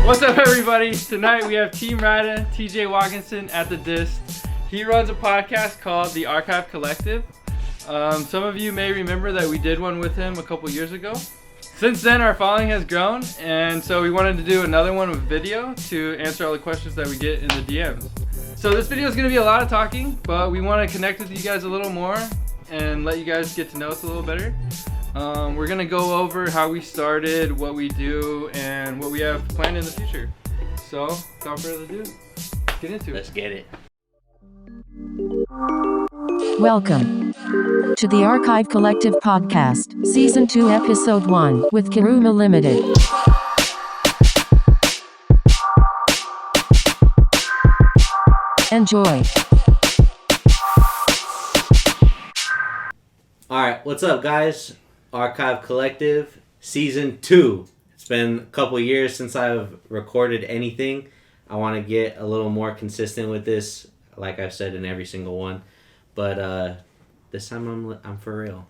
What's up, everybody? Tonight we have Team Rida, TJ Watkinson at the disc. He runs a podcast called The Archive Collective. Some of you may remember that we did one with him a couple years ago. Since then, our following has grown, and so we wanted to do another one with video to answer all the questions that we get in the DMs. So this video is going to be a lot of talking, but we want to connect with you guys a little more and let you guys get to know us a little better. We're going to go over how we started, what we do, and what we have planned in the future. So, without further ado, let's get into it. Let's get it. Welcome to the Archive Collective Podcast, Season 2, Episode 1, with Karuma Limited. Enjoy. Alright, what's up, guys? Archive Collective, Season 2. It's been a couple years since I've recorded anything. I want to get a little more consistent with this, like I've said in every single one. But this time I'm for real.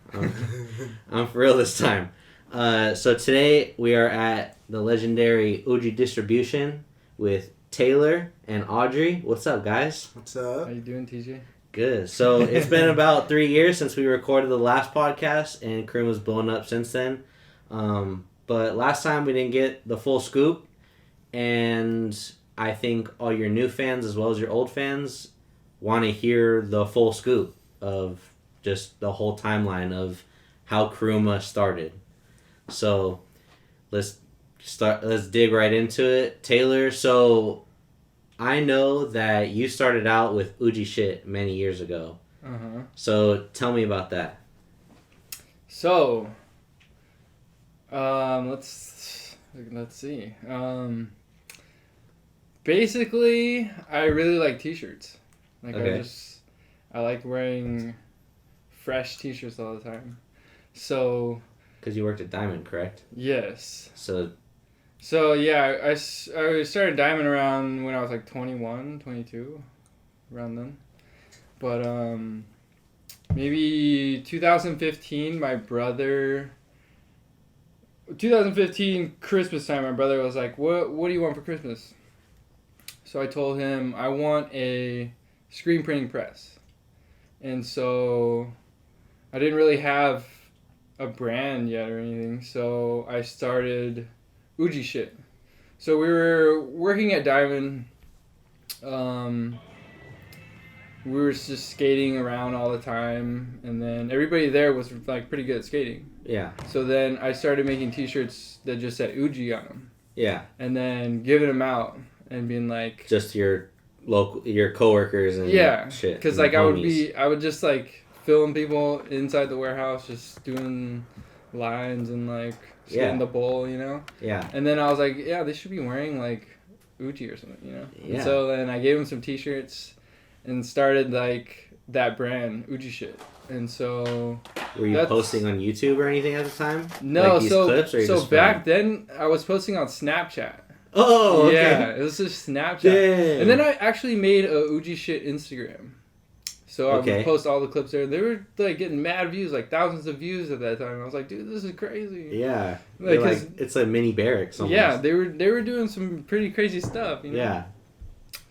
I'm for real this time. So today we are at the legendary Uji Distribution with Taylor and Adry. What's up, guys? What's up? How you doing, TJ? Good. So it's been about 3 years since we recorded the last podcast, and Kuruma's blown up since then. But last time we didn't get the full scoop, and I think all your new fans as well as your old fans want to hear the full scoop of just the whole timeline of how Kuruma started. So let's dig right into it. Taylor, so I know that you started out with Uji shit many years ago. Uh-huh. So tell me about that. So, let's see. Basically, I really like t-shirts. Like, okay. I like wearing fresh t-shirts all the time. So, Because you worked at Diamond, correct? yes. So yeah, I started Diamond around when I was like 21, 22, around then. But maybe 2015, 2015 Christmas time, my brother was like, what do you want for Christmas? So I told him I want a screen printing press. And so I didn't really have a brand yet or anything, so I started Uji shit. So we were working at Diamond. We were just skating around all the time, and then everybody there was like pretty good at skating. yeah. So then I started making t-shirts that just said Uji on them. Yeah. And then giving them out and being like, Just your coworkers and shit. because and like I would just like film people inside the warehouse just doing lines and like skating the bowl, you know? Yeah. And then I was like, yeah, they should be wearing like Uji or something, you know? Yeah. And so then I gave them some t-shirts and started like that brand, Uji shit. And so Were you posting on YouTube or anything at the time? No, like these clips, or you so just back then I was posting on Snapchat. Oh, okay. Yeah, it was just Snapchat. Damn. And then I actually made a Uji shit Instagram. So I would post all the clips there. They were like getting mad views, like thousands of views at that time. I was like, dude, this is crazy. Yeah. Like it's a mini barracks almost. Yeah, they were doing some pretty crazy stuff, you know? Yeah.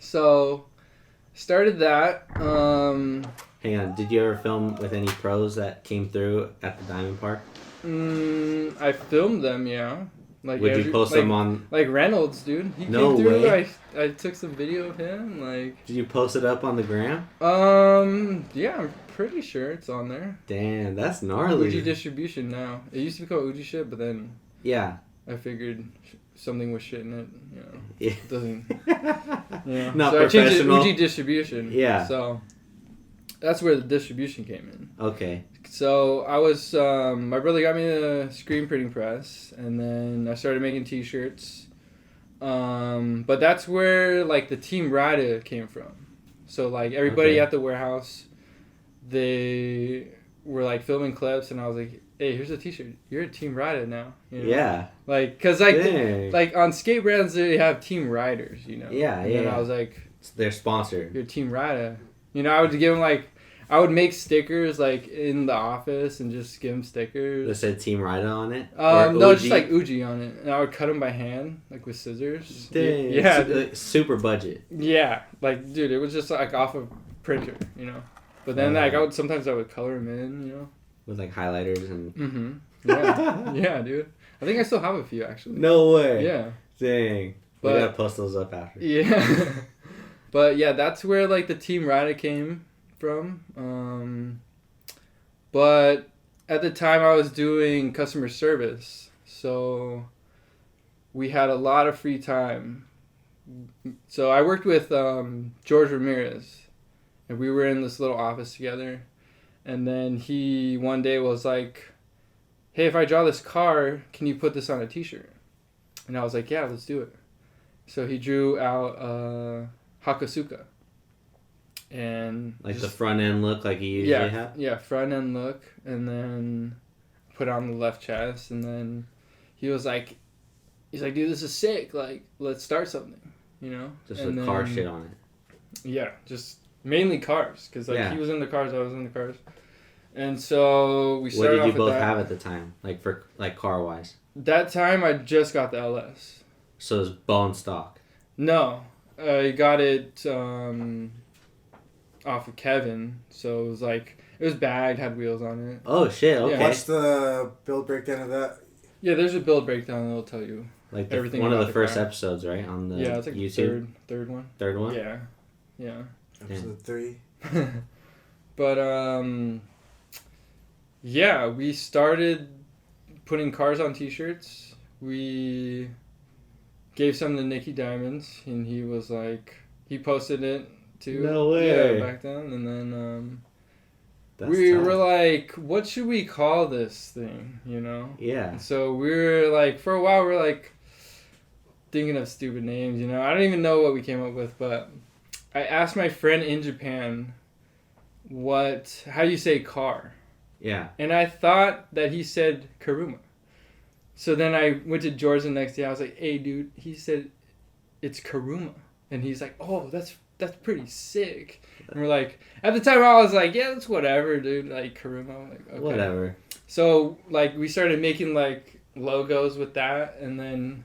So started that. Hang on, did you ever film with any pros that came through at the Diamond Park? I filmed them, yeah. Like Would you post them on... Like Reynolds, dude. He No came through. way. I took some video of him. Like. Did you post it up on the gram? Yeah, I'm pretty sure it's on there. Damn, that's gnarly. Uji distribution now. It used to be called Uji shit, but then yeah, I figured something with shit in it. You know, yeah. it doesn't. You know. Not so professional. I changed it Uji distribution. Yeah. So that's where the distribution came in. Okay. So I was my brother got me a screen printing press, and then I started making T-shirts. But that's where like the Team Rada came from. So like everybody at the warehouse, they were like filming clips, and I was like, "Hey, here's a T-shirt. You're a Team Rada now." You know? Yeah. Like, cause like like on skate brands they have team riders, you know. Yeah, and then I was like, their sponsor. "You're Team Rada." You know, I would give them like. I would make stickers like in the office and just give them stickers. That said Team Rida on it? No, just like Uji on it. And I would cut them by hand, like with scissors. Dang. Yeah. Like, super budget. Yeah. Like, dude, it was just like off of printer, you know. But then like sometimes I would color them in, you know. With like highlighters and... Mm-hmm. Yeah. Yeah, dude. I think I still have a few actually. No way. Yeah. Dang. But, we gotta post those up after. Yeah. But yeah, that's where like the Team Rida came from. But at the time I was doing customer service, so we had a lot of free time. So I worked with George Ramirez, and we were in this little office together, and then he one day was like, "Hey, if I draw this car, can you put this on a T-shirt?" And I was like, "Yeah, let's do it." So he drew out Hakusuka. And like the front end look like you usually have? Yeah, front end look, and then put on the left chest, and then he's like, dude, this is sick, like, let's start something, you know? Just with car shit on it. Yeah, just mainly cars, because like he was in the cars, I was in the cars. And so we started off with that. What did you both have at the time, like for like car-wise? That time I just got the LS. So it was bone stock? No, I got it... off of Kevin, so it was bagged, had wheels on it. Oh shit! Okay. What's the build breakdown of that? Yeah, there's a build breakdown that'll tell you like everything. One of the first car. Episodes, right, on the it's like YouTube. Third one. Third one. Yeah. Episode 3. But yeah, we started putting cars on T-shirts. We gave some to Nicky Diamonds, and he was like, he posted it. Too. No way. Yeah, back then, and then That's we tough. were like, what should we call this thing, you know? Yeah. So we were like, for a while, we were like thinking of stupid names, you know? I don't even know what we came up with, but I asked my friend in Japan how do you say car? Yeah. And I thought that he said Kuruma. So then I went to George the next day. I was like, hey, dude, he said it's Kuruma. And he's like, oh, that's pretty sick. And we're like, at the time I was like, yeah, that's whatever, dude. Like, Karuma. Like, okay. Whatever. So, like, we started making, like, logos with that. And then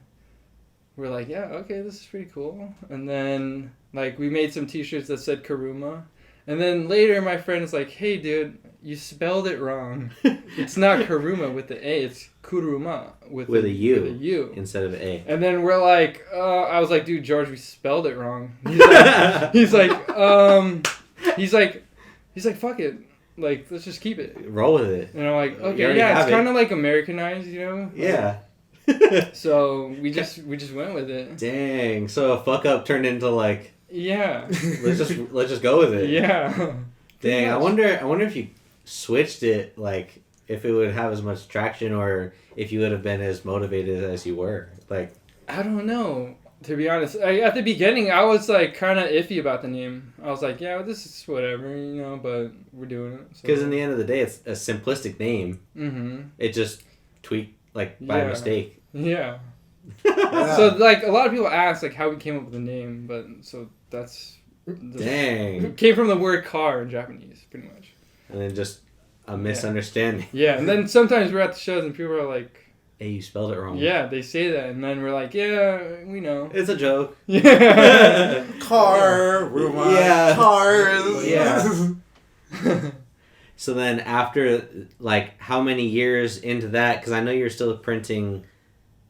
we're like, yeah, okay, this is pretty cool. And then, like, we made some T-shirts that said Kuruma. And then later my friend is like, hey, dude, you spelled it wrong. It's not Kuruma with the A. It's Kuruma with a U. With a U. Instead of A. And then we're like, I was like, dude, George, we spelled it wrong. He's like, fuck it. Like, let's just keep it. Roll with it. And I'm like, okay, yeah, it's kind of like Americanized, you know? Yeah. So we just went with it. Dang. So a fuck up turned into like. Yeah. let's just go with it. Yeah. Dang. I wonder if you switched it, like if it would have as much traction or if you would have been as motivated as you were. Like. I don't know. To be honest, at the beginning, I was like kind of iffy about the name. I was like, yeah, this is whatever, you know, but we're doing it. Because in the end of the day, it's a simplistic name. Mm-hmm. It just tweaked by mistake. Yeah. So like a lot of people ask like how we came up with the name, but so that's dang. It came from the word car in Japanese, pretty much. And then just a misunderstanding. Yeah, and then sometimes we're at the shows and people are like, hey, you spelled it wrong. Yeah, they say that, and then we're like, yeah, we know. It's a joke. Yeah. Karuma. Yeah. Cars. Yeah. So then after, like, how many years into that, because I know you're still printing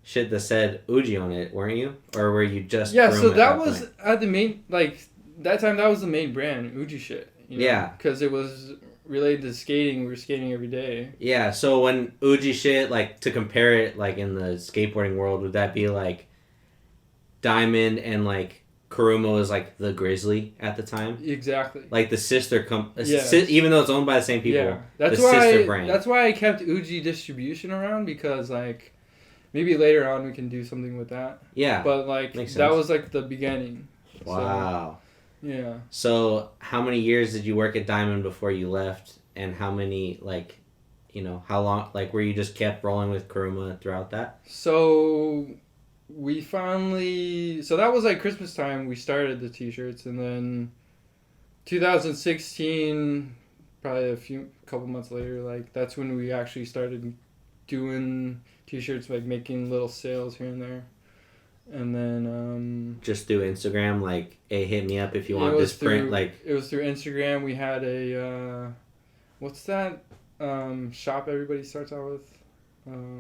shit that said Uji on it, weren't you? Or were you just Yeah, so that point? was at the main, like, that time that was the main brand, Uji shit. You know? Yeah. Because it was related to skating, we were skating every day. Yeah, so when Uji shit, like, to compare it, like, in the skateboarding world, would that be, like, Diamond and, like, Kuruma was, like, the Grizzly at the time? Exactly. Like, the sister Yes. even though it's owned by the same people, Yeah. the sister brand. That's why I kept Uji distribution around, because, like, maybe later on we can do something with that. Yeah. But, like, Makes that sense. was, like, the beginning. Wow. So, yeah. So, how many years did you work at Diamond before you left? And how many, like, you know, how long, like, were you just kept rolling with Kuruma throughout that? So, we finally... So, that was, like, Christmas time. We started the t-shirts. And then 2016, probably a couple months later, like, that's when we actually started doing t-shirts, like, making little sales here and there. And then Just through Instagram, like, hey, hit me up if you want it this was print, through- like... It was through Instagram. We had a what's that shop everybody starts out with?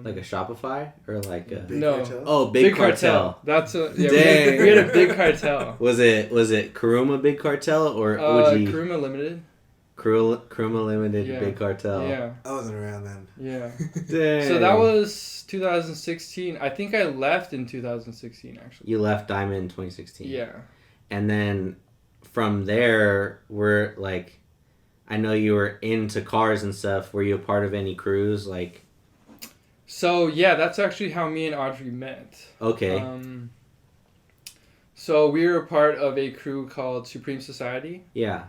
Like a Shopify? Or like a... Big No. Cartel? Oh, Big Cartel. That's a yeah. Dang. We had a Big Cartel. Was it Kuruma Big Cartel or OG? Karuma Limited. Karuma Limited Yeah. Big Cartel. Yeah, I wasn't around then. yeah. Dang. So that was 2016. I think I left in 2016 actually. You left Diamond in 2016. Yeah. And then from there, we're like, I know you were into cars and stuff. Were you a part of any crews? Like, So yeah, that's actually how me and Adry met. okay. So we were a part of a crew called Supreme Society. Yeah.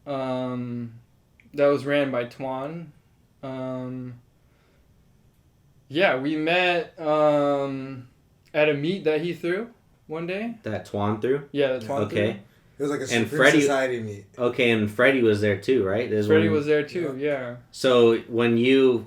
That was ran by Twan. Yeah, we met at a meet that he threw one day. That Twan threw? Yeah, that Twan Okay. It was like a And Supreme Freddie- Society meet. Okay, and Freddie was there too, right? threw. There's Freddie one- was there too, yeah. So when you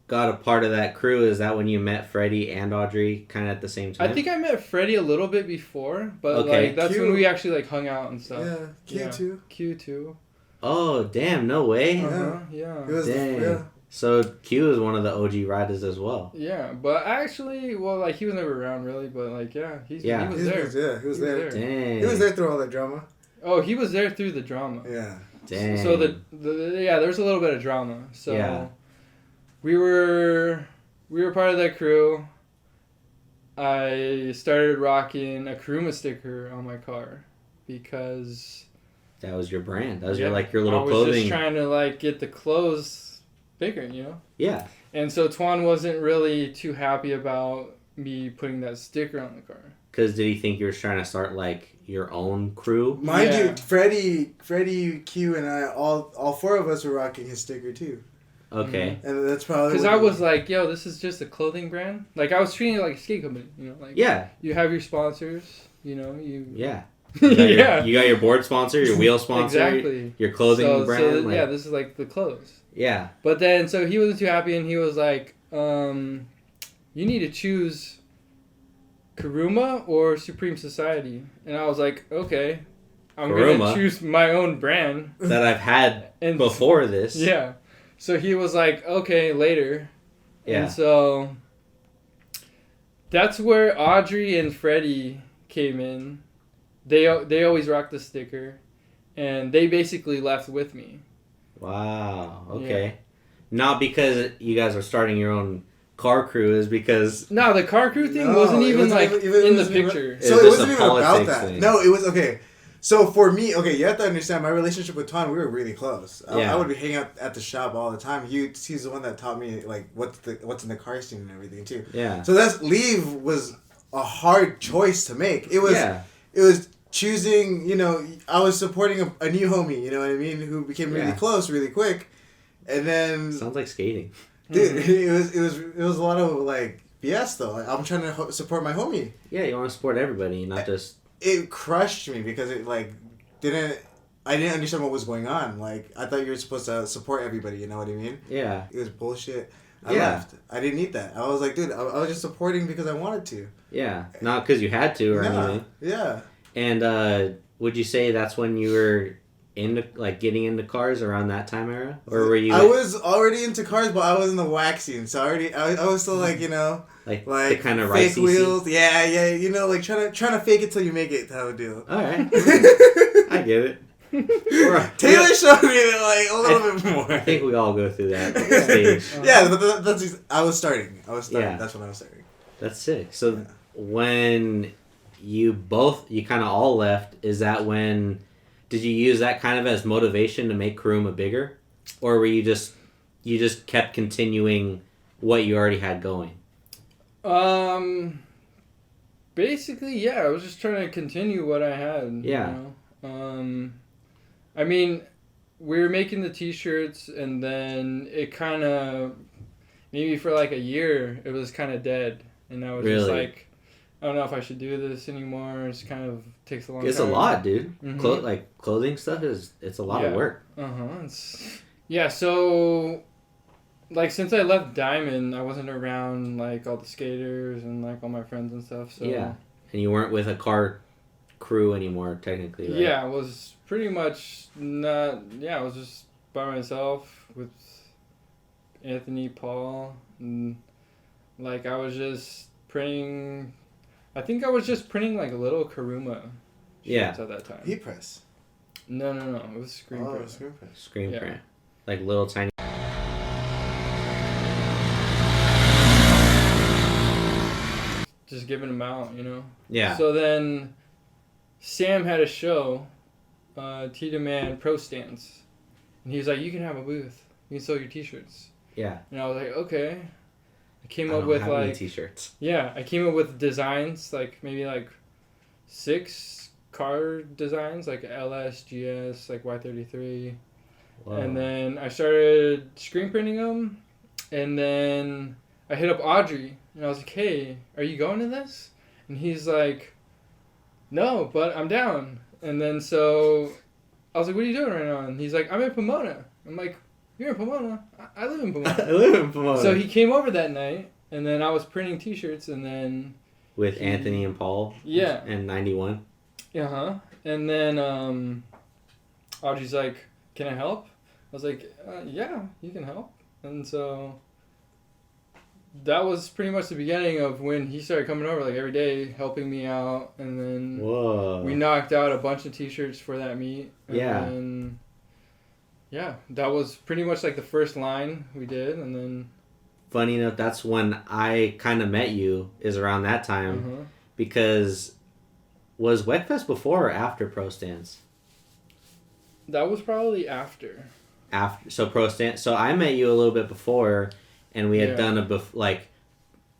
got a part of that crew, is that when you met Freddie and Audrey kind of at the same time? I think I met Freddie a little bit before, but Okay. like that's Q. when we actually like hung out and stuff. Yeah, Q2. Q2. Oh, damn, no way. Uh-huh, yeah. It was Dang. yeah. So Q is one of the OG riders as well. Yeah, but actually, well, like he was never around really, but like yeah, he was He there. was there. He was there. Dang. He was there through all the drama. Oh, he was there through the drama. Yeah. Dang. So the yeah, there's a little bit of drama. So Yeah. we were part of that crew. I started rocking a Kuruma sticker on my car because That was your brand. That was yeah, your little I was clothing. just trying to like get the clothes bigger, you know. Yeah. And so Twan wasn't really too happy about me putting that sticker on the car. Because did he think you were trying to start like your own crew? Mind Yeah. you, Freddie, Q, and I, all four of us were rocking his sticker too. Okay. And that's probably Because what I he- was like, yo, this is just a clothing brand. Like I was treating it like a skate company, you know. Like Yeah. you have your sponsors, you know. Yeah. You got, Yeah. you got your board sponsor, your wheel sponsor, Exactly. your clothing brand. yeah, this is like the clothes. Yeah. But then, so he wasn't too happy, and he was like, "You need to choose Kuruma or Supreme Society." And I was like, "Okay, I'm Kuruma. gonna choose my own brand." That I've had And before this. yeah, so he was like, "Okay, later." Yeah. And so that's where Adry and Freddie came in. They always rocked the sticker, and they basically left with me. Wow. Okay. Not because you guys are starting your own car crew, is because No, the car crew thing No, wasn't it even wasn't like even- in the wasn't even- picture. So was it just wasn't a even about politics that. thing. No, it was okay. So for me, okay, you have to understand my relationship with Twan. We were really close. Yeah. I would be hanging out at the shop all the time. He's the one that taught me like what's in the car scene and everything too. yeah. So leave was a hard choice to make. It was Yeah. it was choosing. You know, I was supporting a new homie. You know what I mean? Who became really Yeah. close really quick, and then Sounds like skating. dude, it was a lot of like BS though. Like, I'm trying to support my homie. Yeah, you want to support everybody, not just. It crushed me because it like I didn't understand what was going on. Like I thought you were supposed to support everybody. You know what I mean? Yeah. It was bullshit. I Yeah. left. I didn't need that. I was like, dude, I was just supporting because I wanted to. Yeah. Not because you had to or anything. Yeah. And would you say that's when you were into like getting into cars around that time era, or were you? I was already into cars, but I was in the waxing, so I was still like, you know, like like the kind of fake ricey wheels. Yeah, you know, like trying to fake it till you make it type of deal. All right. I get it. Taylor showed me like a little bit more. I think we all go through that stage. Yeah, but I was starting. Yeah. That's when I was starting. That's sick. So when you kind of all left, is that when, did you use that kind of as motivation to make Kuruma bigger? Or were you just kept continuing what you already had going? Basically, yeah, I was just trying to continue what I had. Yeah. You know? I mean, we were making the t-shirts, and then it kind of, maybe for like a year, it was kind of dead. And I was just like, I don't know if I should do this anymore. It's kind of takes a long time. It's a lot, dude. Mm-hmm. Clothing stuff it's a lot of work. Yeah, so like since I left Diamond, I wasn't around like all the skaters and like all my friends and stuff. So yeah, and you weren't with a car crew anymore, technically, right? Yeah, I was pretty much not. Yeah, I was just by myself with Anthony, Paul, and like I was just printing. I think I was just printing like little Karuma shirts at that time. E-press. No, it was screen print. Screen print. Screen print, like little tiny. Just giving them out, you know. Yeah. So then, Sam had a show, T-Demand Pro Stance, and he was like, "You can have a booth. You can sell your T-shirts." Yeah. And I was like, "Okay." I came I up don't with have like any t-shirts. Yeah, I came up with designs, like maybe like 6 car designs, like LS, GS, like Y33. Whoa. And then I started screen printing them, and then I hit up Adry, and I was like, "Hey, are you going to this?" And he's like, "No, but I'm down." And then so I was like, "What are you doing right now?" And he's like, "I'm in Pomona." I'm like, "You're in Pomona? I live in Pomona." I live in Pomona. So he came over that night, and then I was printing T-shirts, and then with Anthony and Paul. Yeah. And 91. And then Audrey's like, "Can I help?" I was like, "Yeah, you can help." And so that was pretty much the beginning of when he started coming over, like every day, helping me out, and then we knocked out a bunch of T-shirts for that meet. And then, that was pretty much like the first line we did, and then. Funny enough, that's when I kind of met you, is around that time, because was Weckfest before or after Pro Stance? That was probably after. So Pro Stance. So I met you a little bit before, and we had done a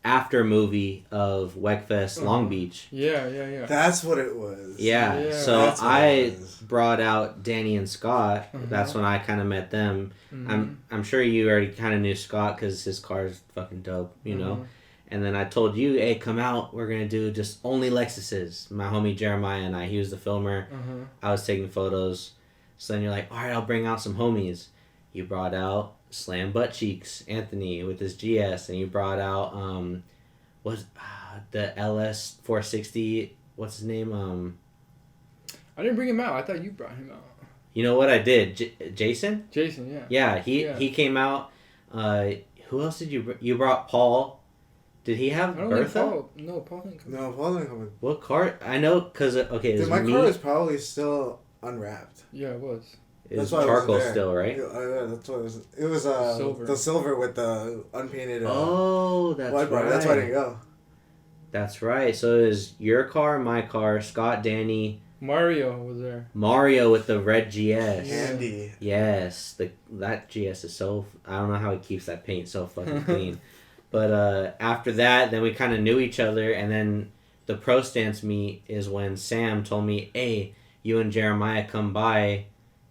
after movie of Weckfest Long Beach. Yeah. That's what it was. Yeah. So I brought out Danny and Scott. That's when I kind of met them. I'm sure you already kind of knew Scott because his car is fucking dope, you know. And then I told you, "Hey, come out. We're gonna do just only Lexuses." My homie Jeremiah and I. He was the filmer. I was taking photos. So then you're like, "All right, I'll bring out some homies." You brought out Slam Butt Cheeks, Anthony with his GS, and you brought out the LS 460. What's his name? I didn't bring him out. I thought you brought him out. You know what I did? Jason? Jason, yeah. Yeah, he came out. Who else did you brought Paul? Did he have Bertha? Paul didn't come. No, Paul didn't come. What car? I know because Dude, my car was probably still unwrapped. Yeah, it was. It's charcoal still, right? Yeah, that's what it was. It was silver. The silver with the unpainted. That's right. That's why I didn't go. That's right. So it was your car, my car, Scott, Danny. Mario was there. Mario with the red GS. Andy. Yes, that GS is so. I don't know how he keeps that paint so fucking clean. But after that, then we kind of knew each other, and then the Pro Stance meet is when Sam told me, "Hey, you and Jeremiah come by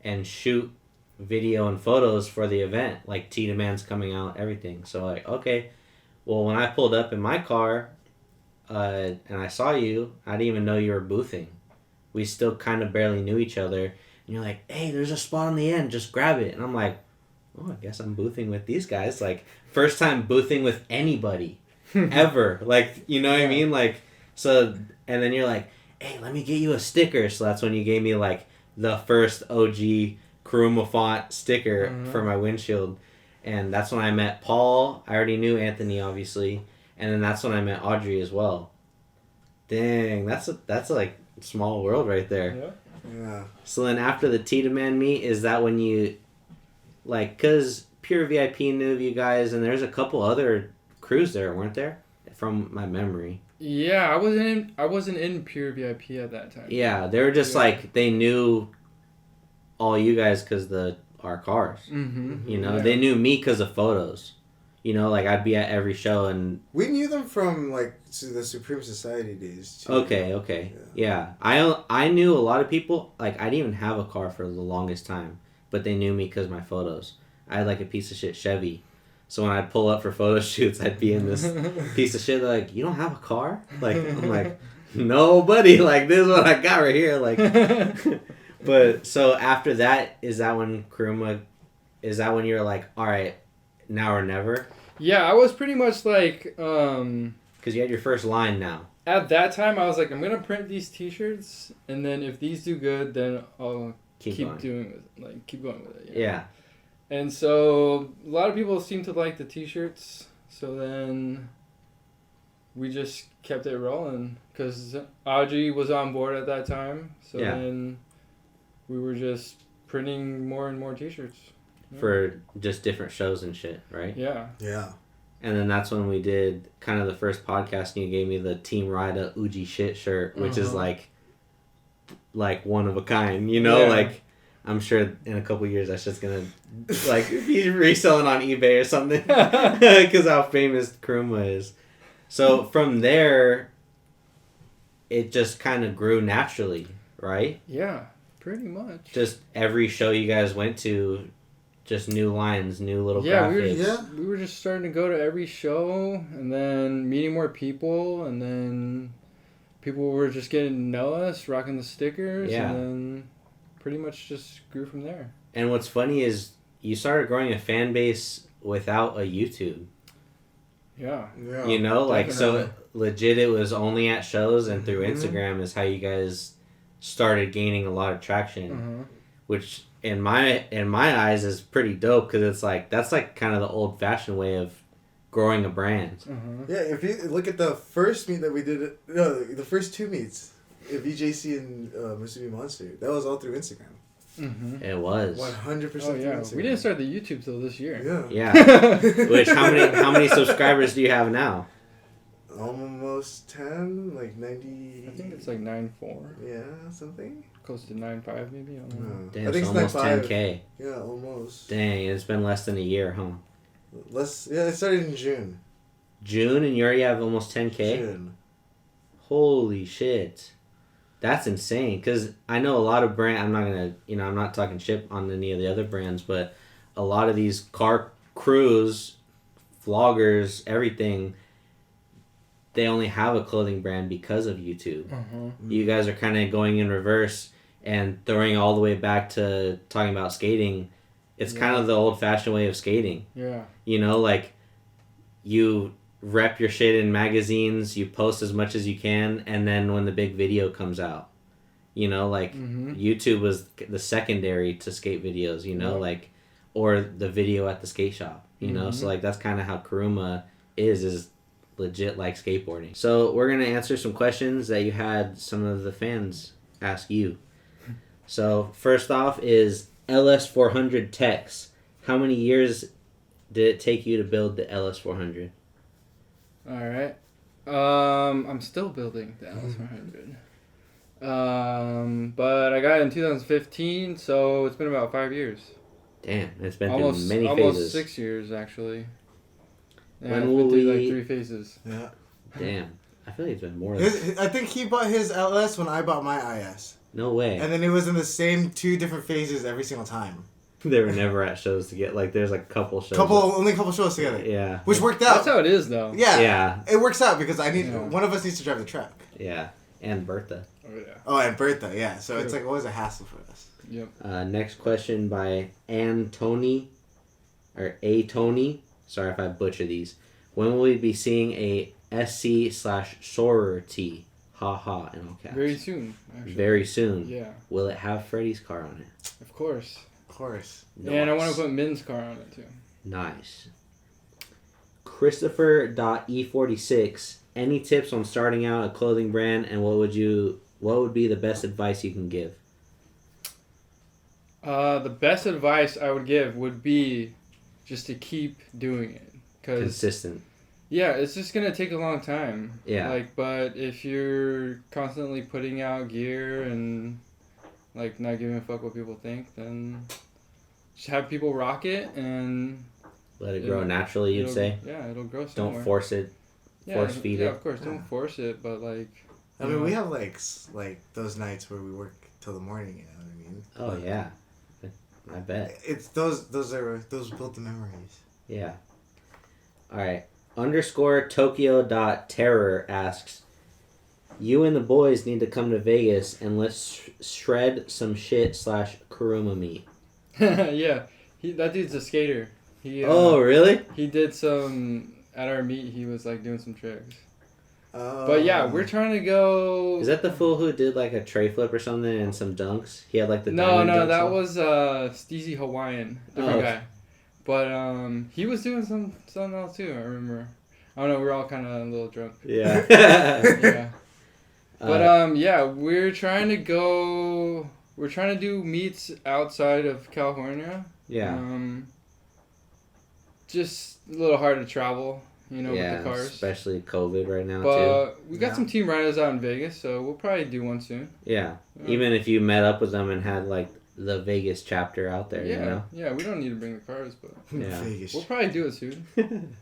and shoot video and photos for the event. Like T-Demand's coming out, everything." So like, okay. Well, when I pulled up in my car, and I saw you, I didn't even know you were boothing. We still kind of barely knew each other. And you're like, "Hey, there's a spot on the end. Just grab it." And I'm like, "Oh, I guess I'm boothing with these guys." Like, first time boothing with anybody ever. Like, you know what I mean? Like, so, and then you're like, "Hey, let me get you a sticker." So that's when you gave me like the first OG Kuruma font sticker for my windshield. And that's when I met Paul. I already knew Anthony, obviously. And then that's when I met Adry as well. Dang, that's like small world right there. Yeah. So then after the T Demand meet, is that when you, like, because Pure VIP knew of you guys, and there's a couple other crews there, weren't there? From my memory. Yeah, I wasn't in Pure VIP at that time. Yeah, they were just like, they knew all you guys because our cars. Mm-hmm. You know, Yeah. they knew me because of photos. You know, like I'd be at every show and. We knew them from like the Supreme Society days too. Okay. Yeah. I knew a lot of people. Like I didn't even have a car for the longest time, but they knew me because of my photos. I had like a piece of shit Chevy. So when I'd pull up for photo shoots, I'd be in this piece of shit. They're like, "You don't have a car?" Like I'm like, "No, buddy. Like this is what I got right here." Like, but so after that, is that when Kuruma? Is that when you're like, "All right, now or never"? Yeah, I was pretty much like. Because you had your first line now. At that time, I was like, I'm gonna print these T-shirts, and then if these do good, then I'll keep going with it. Yeah. And so a lot of people seem to like the T-shirts, so then we just kept it rolling because Adry was on board at that time. So then we were just printing more and more T-shirts. Yeah. For just different shows and shit, right? Yeah. Yeah. And then that's when we did kind of the first podcast and you gave me the Team Rida Uji shit shirt, which is like one of a kind, you know? Yeah. Like, I'm sure in a couple of years that's just gonna like be reselling on eBay or something because how famous Kuruma is. So from there, it just kind of grew naturally, right? Yeah, pretty much. Just every show you guys went to, just new lines, new little graphics. We were just starting to go to every show and then meeting more people and then people were just getting to know us, rocking the stickers, and then pretty much just grew from there. And what's funny is you started growing a fan base without a YouTube. Yeah. You know, like, so legit it was only at shows and through Mm-hmm. Instagram is how you guys started gaining a lot of traction, which in my eyes is pretty dope because it's like, that's like kind of the old fashioned way of growing a brand. Yeah, if you look at the first meet that we did, the first two meets, VJC and Mr. Monster, that was all through Instagram. It was 100% through Instagram. We didn't start the YouTube till this year. Yeah. Which how many subscribers do you have now? Almost 10, like 90. I think it's like 9.4. Yeah, something. Close to 9.5 maybe. I don't know. Damn, I think it's almost 9.5. 10K. Yeah, almost. Dang, it's been less than a year, huh? It started in June. June and you already have almost 10K? June. Holy shit. That's insane. Because I know a lot of I'm not talking shit on any of the other brands, but a lot of these car crews, vloggers, everything, they only have a clothing brand because of YouTube. You guys are kind of going in reverse and throwing all the way back to talking about skating. It's kind of the old-fashioned way of skating. Yeah. You know, like, you rep your shit in magazines, you post as much as you can, and then when the big video comes out, you know, like, YouTube was the secondary to skate videos, you know, like, or the video at the skate shop, you know? So, like, that's kind of how Kuruma is legit like skateboarding. So, we're going to answer some questions that you had some of the fans ask you. So, first off is LS400 Tex. How many years did it take you to build the LS400? All right. I'm still building the LS400. But I got it in 2015, so it's been about 5 years. Damn, it's been Almost through many almost phases. 6 years actually. Yeah, When it's will been through we- like 3 phases. Yeah. Damn, I feel like it's been more than I think he bought his LS when I bought my IS. no way. And then it was in the same 2 different phases every single time. They were never at shows to get like. There's like a couple shows. Only a couple shows together. Yeah. Which worked out. That's how it is though. Yeah. Yeah. It works out because Yeah. one of us needs to drive the truck. Yeah, and Bertha. Oh yeah. Oh, and Bertha, yeah. So it's like always a hassle for us. Yep. Next question by Tony, or A Tony. Sorry if I butcher these. When will we be seeing a SC/Soarer tee? Ha ha in all caps. Very soon. Actually. Very soon. Yeah. Will it have Freddy's car on it? Of course. Of course. And I want to put Min's car on it too. Nice. Christopher.E46. Any tips on starting out a clothing brand, and what would be the best advice you can give? The best advice I would give would be just to keep doing it. Consistent. Yeah, it's just going to take a long time. Yeah. But if you're constantly putting out gear and, not giving a fuck what people think, then just have people rock it and... Let it grow naturally, you'd say? Yeah, it'll grow somewhere. Don't force it. Force feed it. Yeah, of course, don't force it, but, I mean, we have, those nights where we work till the morning, you know what I mean? Oh, yeah. I bet. It's those build the memories. Yeah. All right. _Tokyo.terror asks, you and the boys need to come to Vegas and let's shred some shit /Kuruma meet. Yeah. That dude's a skater. Oh, really? He did some... At our meet, he was, doing some tricks. But yeah, we're trying to go... Is that the fool who did a tray flip or something and some dunks? He had the No, dunks that on? was Steezy Hawaiian, different guy. But he was doing something else too. I remember. I don't know. We were all kind of a little drunk. Yeah. Yeah. But yeah, we're trying to go. We're trying to do meets outside of California. Yeah. Just a little hard to travel. With the cars. Especially COVID right now, but too. We got some team riders out in Vegas, so we'll probably do one soon. Yeah. Even if you met up with them and had, the Vegas chapter out there, yeah. you know? Yeah, we don't need to bring the cars, but yeah. We'll probably do it soon.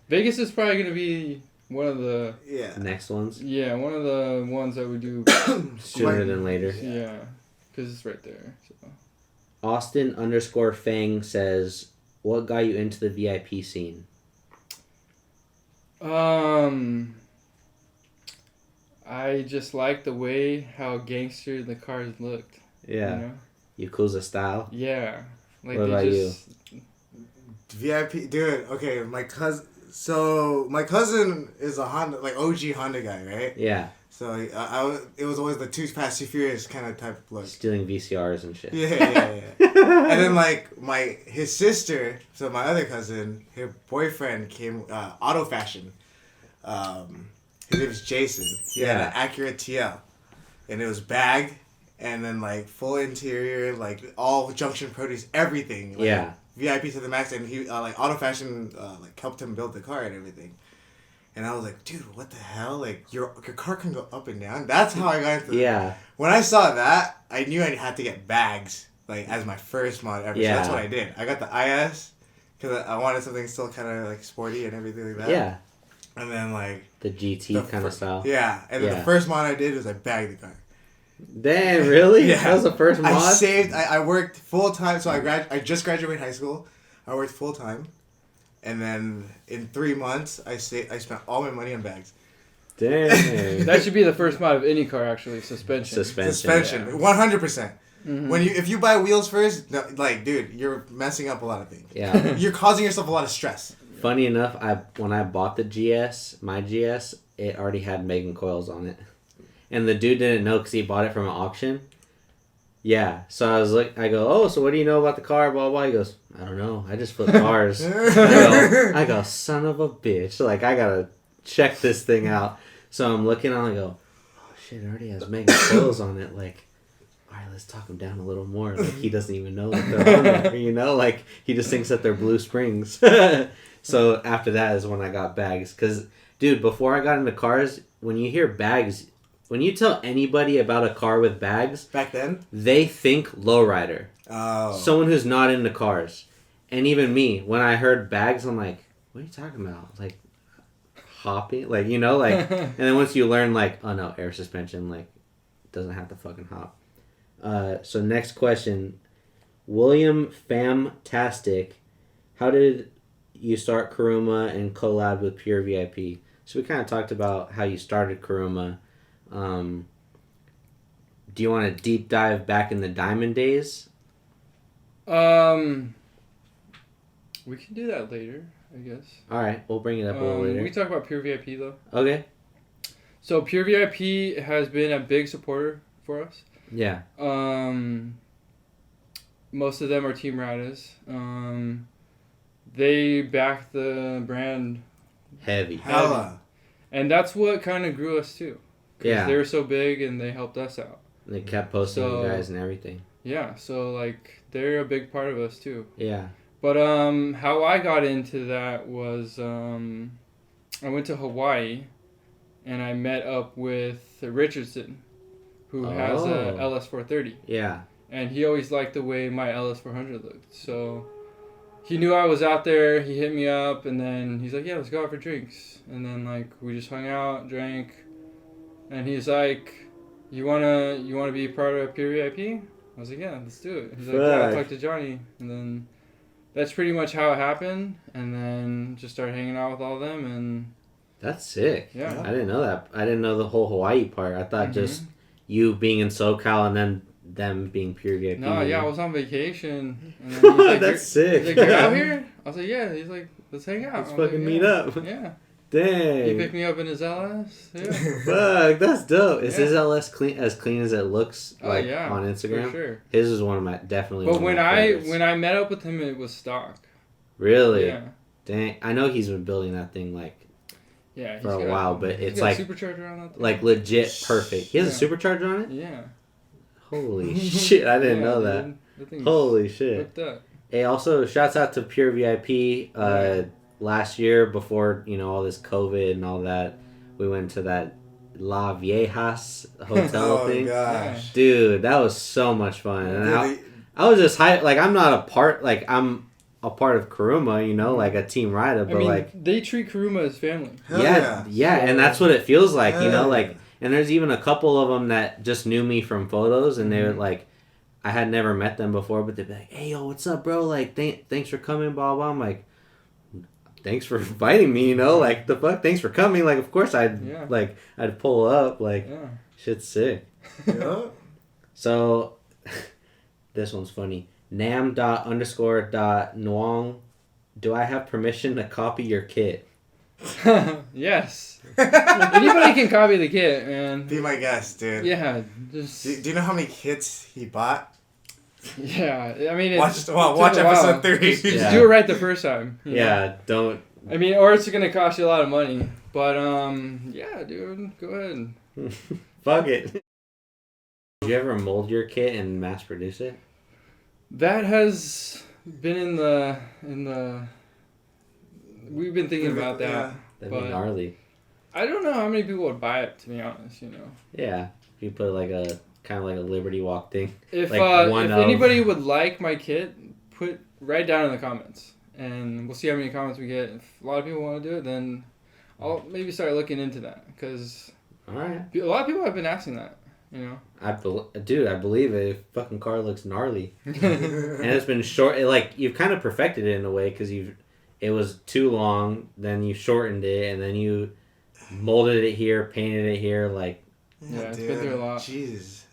Vegas is probably going to be one of the... Next ones? Yeah, one of the ones that we do... Sooner than later. Yeah, because it's right there. So. Austin _Fang says, what got you into the VIP scene? I just like the way how gangster the cars looked. Yeah. Yakuza style? Yeah. What about you? VIP, dude, okay, my cousin is a Honda, OG Honda guy, right? Yeah. So it was always the Too Fast, Too Furious kind of type of look. Stealing VCRs and shit. Yeah. And then his sister, so my other cousin, her boyfriend came auto fashion. His name was Jason. He had an Acura TL, and it was bagged, and then full interior, all junction produce, everything. VIP to the max, and he auto fashion helped him build the car and everything. And I was like, dude, what the hell? Your car can go up and down. That's how I got into it. When I saw that, I knew I had to get bags, as my first mod ever. Yeah. So that's what I did. I got the IS, because I wanted something still kind of, sporty and everything like that. Yeah. And then, the GT kind of style. Yeah. And then the first mod I did was I bagged the car. Damn, really? Yeah. That was the first mod? I worked full-time, so I just graduated high school. I worked full-time. And then in 3 months, I spent all my money on bags. Dang. That should be the first mod of any car, actually. Suspension. 100%. Mm-hmm. If you buy wheels first, no, dude, you're messing up a lot of things. Yeah. You're causing yourself a lot of stress. Funny enough, when I bought the GS, my GS, it already had Megan coils on it. And the dude didn't know because he bought it from an auction. Yeah, so I go, oh, so what do you know about the car, blah, blah. He goes, I don't know, I just flip cars. I go, son of a bitch. I gotta check this thing out. So I'm looking on, I go, oh shit, it already has Megan coils on it. All right, let's talk him down a little more. He doesn't even know that they're on there, he just thinks that they're blue springs. So after that is when I got bags. Because, dude, before I got into cars, when you hear bags... When you tell anybody about a car with bags... Back then? They think lowrider. Oh. Someone who's not into cars. And even me, when I heard bags, I'm like, what are you talking about? Hopping? And then once you learn, oh no, air suspension, doesn't have to fucking hop. So next question. William Famtastic. How did you start Kuruma and collab with Pure VIP? So we kind of talked about how you started Kuruma. Do you want to deep dive back in the Diamond days? We can do that later, I guess. All right, we'll bring it up a little later. We can talk about Pure VIP though. Okay. So Pure VIP has been a big supporter for us. Yeah. Most of them are team riders. They back the brand heavy. Hella. And that's what kind of grew us too. Yeah. They were so big and they helped us out. They kept posting you guys and everything. yeah, so like they're a big part of us too. Yeah. But how I got into that was I went to Hawaii, and I met up with Richardson, who has a LS430. Yeah. And he always liked the way my LS400 looked. So he knew I was out there. He hit me up, and then he's like, "Yeah, let's go out for drinks." And then like we just hung out, drank, and he's like, "You wanna be part of Pure VIP?" I was like, "Yeah, let's do it." He's like, "Yeah, I'll talk to Johnny," and then that's pretty much how it happened. And then just started hanging out with all of them, and that's sick. Yeah. I didn't know that. I didn't know the whole Hawaii part. I thought just you being in SoCal and then them being Pure VIP. No, yeah, I was on vacation. And then he's like, that's sick. He's like, "You're out here?" I was like, "Yeah." He's like, "Let's hang out." Let's I was fucking like, meet up. Yeah. Dang. He picked me up in his LS. Yeah. Fuck, that's dope. Is Yeah. his LS clean as it looks Oh, like yeah, on Instagram? For sure. His is one of my definitely. But one when of my favorites. when I met up with him, it was stock. Really? Yeah. Dang, I know he's been building that thing like Yeah. for a while, but he's it's got like a supercharger on that thing. like legit perfect. He has a supercharger on it. Yeah. Holy shit! I didn't know that. Holy shit! Hooked up. Hey, also shouts out to Pure VIP. Last year, before all this COVID and all that, we went to that La Viejas hotel thing. Gosh. Dude, that was so much fun. And I was just hyped. Like, I'm not a part. Like, I'm a part of Kuruma. Like a team rider. But like, they treat Kuruma as family. yeah, and that's what it feels like. Hell Like, and there's even a couple of them that just knew me from photos, and they were like, I had never met them before, but they'd be like, "Hey, yo, what's up, bro? Like, thanks for coming, blah blah." I'm like, thanks for inviting me, like, the fuck, thanks for coming, like, of course I'd pull up, like, shit's sick. Yeah. So, this one's funny. Nam._.nuong, do I have permission to copy your kit? Yes. Anybody can copy the kit, man. Be my guest, dude. Yeah. Just... Do you know how many kits he bought? Yeah, I mean, watch episode 3. Just do it right the first time. Don't. I mean, or it's gonna cost you a lot of money. But yeah, dude, go ahead. Fuck it. Did you ever mold your kit and mass produce it? That has been in the. We've been thinking about that. That'd be gnarly. I don't know how many people would buy it, to be honest. Yeah, if you put like a kind of like a Liberty Walk thing. If like anybody would like my kit, write down in the comments, and we'll see how many comments we get. If a lot of people want to do it, then I'll maybe start looking into that, because a lot of people have been asking that. I believe it. Fucking car looks gnarly, and it's been short. You've kind of perfected it in a way, because it was too long, then you shortened it, and then you molded it here, painted it here, like. Yeah, it's been through a lot. Jesus.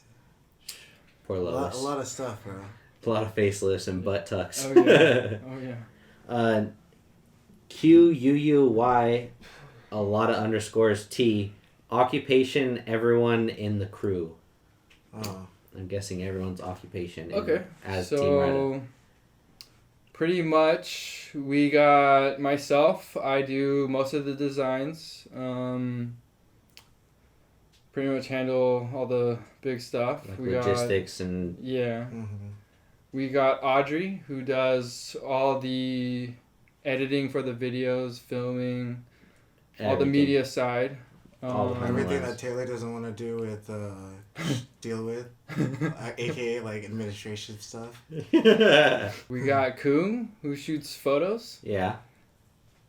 Poor Lois. A lot of stuff, bro. A lot of facelifts and butt tucks. Oh yeah. QUUY, a lot of underscores T. Occupation, everyone in the crew. Oh. I'm guessing everyone's occupation. As so, Team Rider. Pretty much, we got myself. I do most of the designs. Pretty much handle all the big stuff. Like logistics and... Yeah. Mm-hmm. We got Adry, who does all the editing for the videos, filming, all the media side. Everything that Taylor doesn't want to do with, deal with, aka like administration stuff. We got Koon, who shoots photos. Yeah.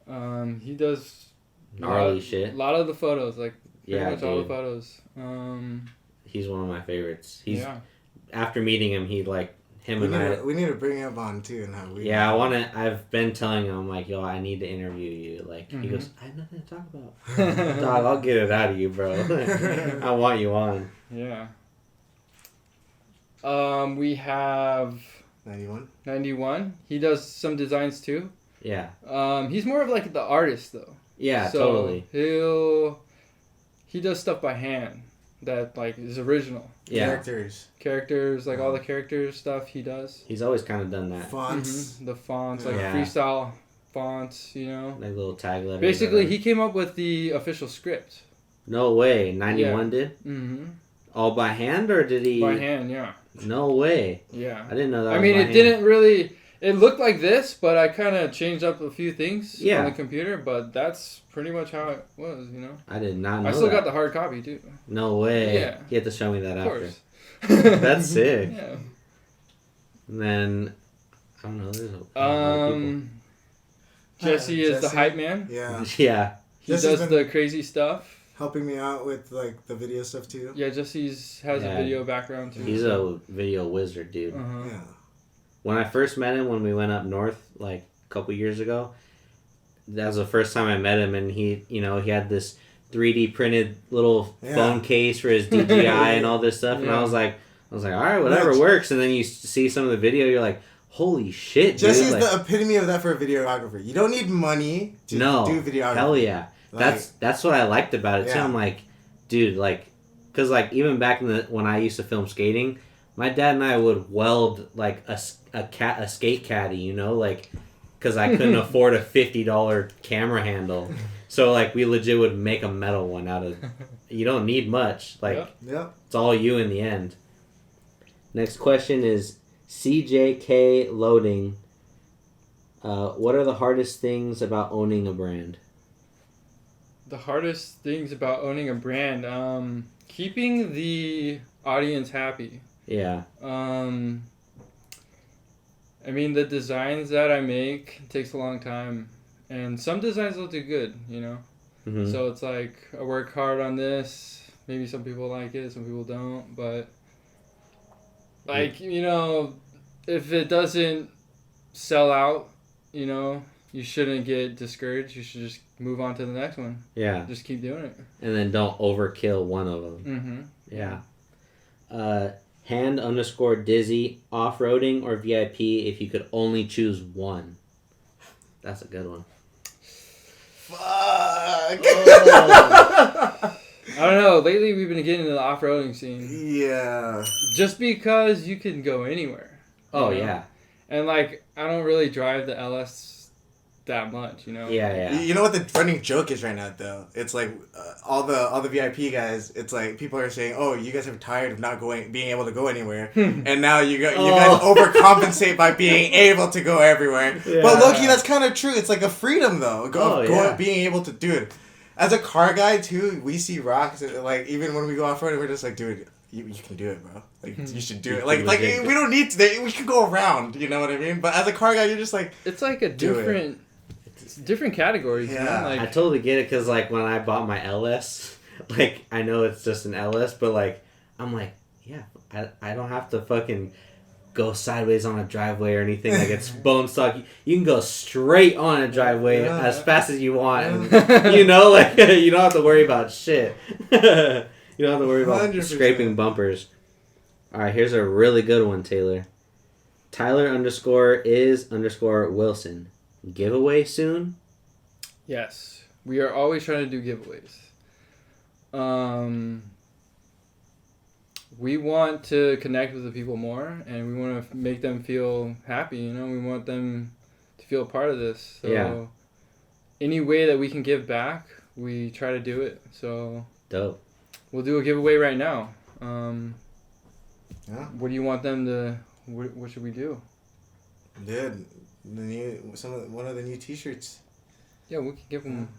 He does gnarly shit. A lot of the photos, like pretty much all the dude. photos. He's one of my favorites. After meeting him, we need to bring him on too and have I've been telling him, I'm like, yo, I need to interview you. Like, he goes, I have nothing to talk about. Dog, I'll get it out of you, bro. I want you on. Yeah. We have 91. He does some designs too. Yeah. He's more of like the artist though. Yeah, totally. He does stuff by hand that like is original. Yeah. Characters, like all the characters stuff he does. He's always kind of done that. Fonts. The fonts, like freestyle fonts, Like little tag letters. Basically, he came up with the official script. No way. 91 did? Mm-hmm. All by hand, or did he? By hand, yeah. No way. Yeah. I didn't know that. I mean, it didn't really. It looked like this, but I kind of changed up a few things on the computer. But that's pretty much how it was, you know. I did not know. I still got the hard copy too. No way. Yeah. You have to show me that of after. Course. That's sick. Yeah. And then I don't know. There's a lot of people. Jesse is the hype man. Yeah. Yeah. He does the crazy stuff. Helping me out with like the video stuff too. Yeah, Jesse has a video background too. He's a video wizard, dude. Uh-huh. Yeah. When I first met him, when we went up north like a couple years ago, that was the first time I met him, and he had this 3D printed little phone case for his DJI and all this stuff, and I was like, all right, whatever works. And then you see some of the video, you're like, holy shit, dude. Jesse's the epitome of that for a videographer. You don't need money to do videography. Hell yeah. That's what I liked about it too. I'm like, dude, like, because like even back when I used to film skating, my dad and I would weld like a skate caddy, you know, like, because I couldn't afford a $50 camera handle, so like we legit would make a metal one out of. You don't need much, like, it's all you in the end. Next question is CJK Loading. What are the hardest things about owning a brand? The hardest things about owning a brand, keeping the audience happy. Yeah. I mean, the designs that I make takes a long time, and some designs will do good, you know. Mm-hmm. So it's like I work hard on this. Maybe some people like it, some people don't, but like, you know, if it doesn't sell out, you know, you shouldn't get discouraged. You should just move on to the next one. Yeah. Just keep doing it. And then don't overkill one of them. Mm-hmm. Yeah. Hand_Dizzy, off-roading or VIP if you could only choose one. That's a good one. Fuck. Oh. I don't know. Lately, we've been getting into the off-roading scene. Yeah. Just because you can go anywhere. Oh, know? yeah. And, like, I don't really drive the LS that much, you know? Yeah. You know what the running joke is right now, though? It's like all the VIP guys, it's like people are saying, oh, you guys are tired of not being able to go anywhere. And now you guys overcompensate by being able to go everywhere. Yeah. But low-key, that's kind of true. It's like a freedom, though, being able to do it. As a car guy, too, we see rocks. Like, even when we go off-road, we're just like, dude, you can do it, bro. Like, you should do it. Like we don't need to. We can go around, you know what I mean? But as a car guy, you're just like... It's like a different categories. Yeah. You know? Like, I totally get it, because, like, when I bought my LS, like, I know it's just an LS, but, like, I'm like, yeah, I don't have to fucking go sideways on a driveway or anything. Like, it's bone stock. You can go straight on a driveway as fast as you want. And, you know, like, you don't have to worry about shit. You don't have to worry about 100%. Scraping bumpers. All right, here's a really good one, Taylor. Tyler_is_Wilson. Giveaway soon? Yes. We are always trying to do giveaways. We want to connect with the people more, and we want to make them feel happy, you know? We want them to feel a part of this. So any way that we can give back, we try to do it. So dope. We'll do a giveaway right now. What do you want them to... What should we do? Dude, one of the new T-shirts. Yeah, we could give them.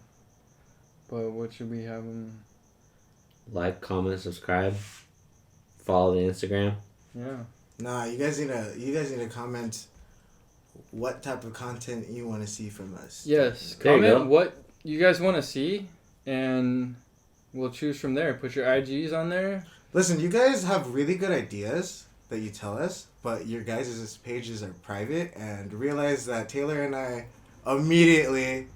But what should we have them? Like, comment, subscribe, follow the Instagram. Yeah. Nah, you guys need to comment what type of content you want to see from us. Yes, comment what you guys want to see, and we'll choose from there. Put your IGs on there. Listen, you guys have really good ideas that you tell us, but your guys' pages are private, and realize that Taylor and I immediately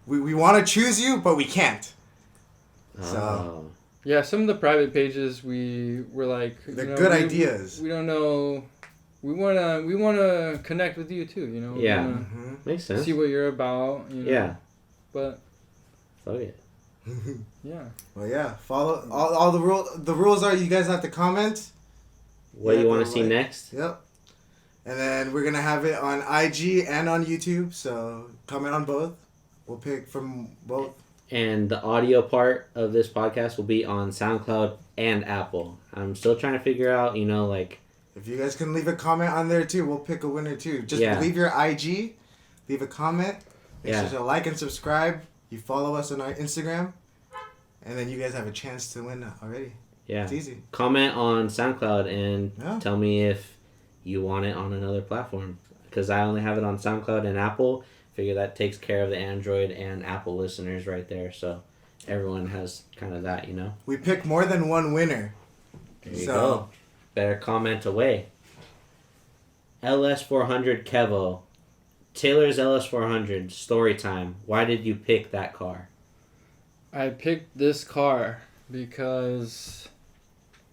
we want to choose you, but we can't. So yeah, some of the private pages we're like, they're good ideas. We don't know. We wanna connect with you too. You know. Yeah. Makes sense. See what you're about. You know? Yeah. But. Fuck it. Yeah. Well, yeah. Follow all the rules. The rules are you guys have to comment. What you want to see next? Yep. And then we're gonna have it on IG and on YouTube. So comment on both. We'll pick from both. And the audio part of this podcast will be on SoundCloud and Apple. I'm still trying to figure out, like... If you guys can leave a comment on there too, we'll pick a winner too. Just leave your IG, leave a comment, make sure to like and subscribe. You follow us on our Instagram, and then you guys have a chance to win already. Yeah. It's easy. Comment on SoundCloud and tell me if you want it on another platform. Because I only have it on SoundCloud and Apple. Figure that takes care of the Android and Apple listeners right there. So everyone has kind of that, We pick more than one winner. There you go. Better comment away. LS400 Kevo. Taylor's LS400 story time. Why did you pick that car? I picked this car because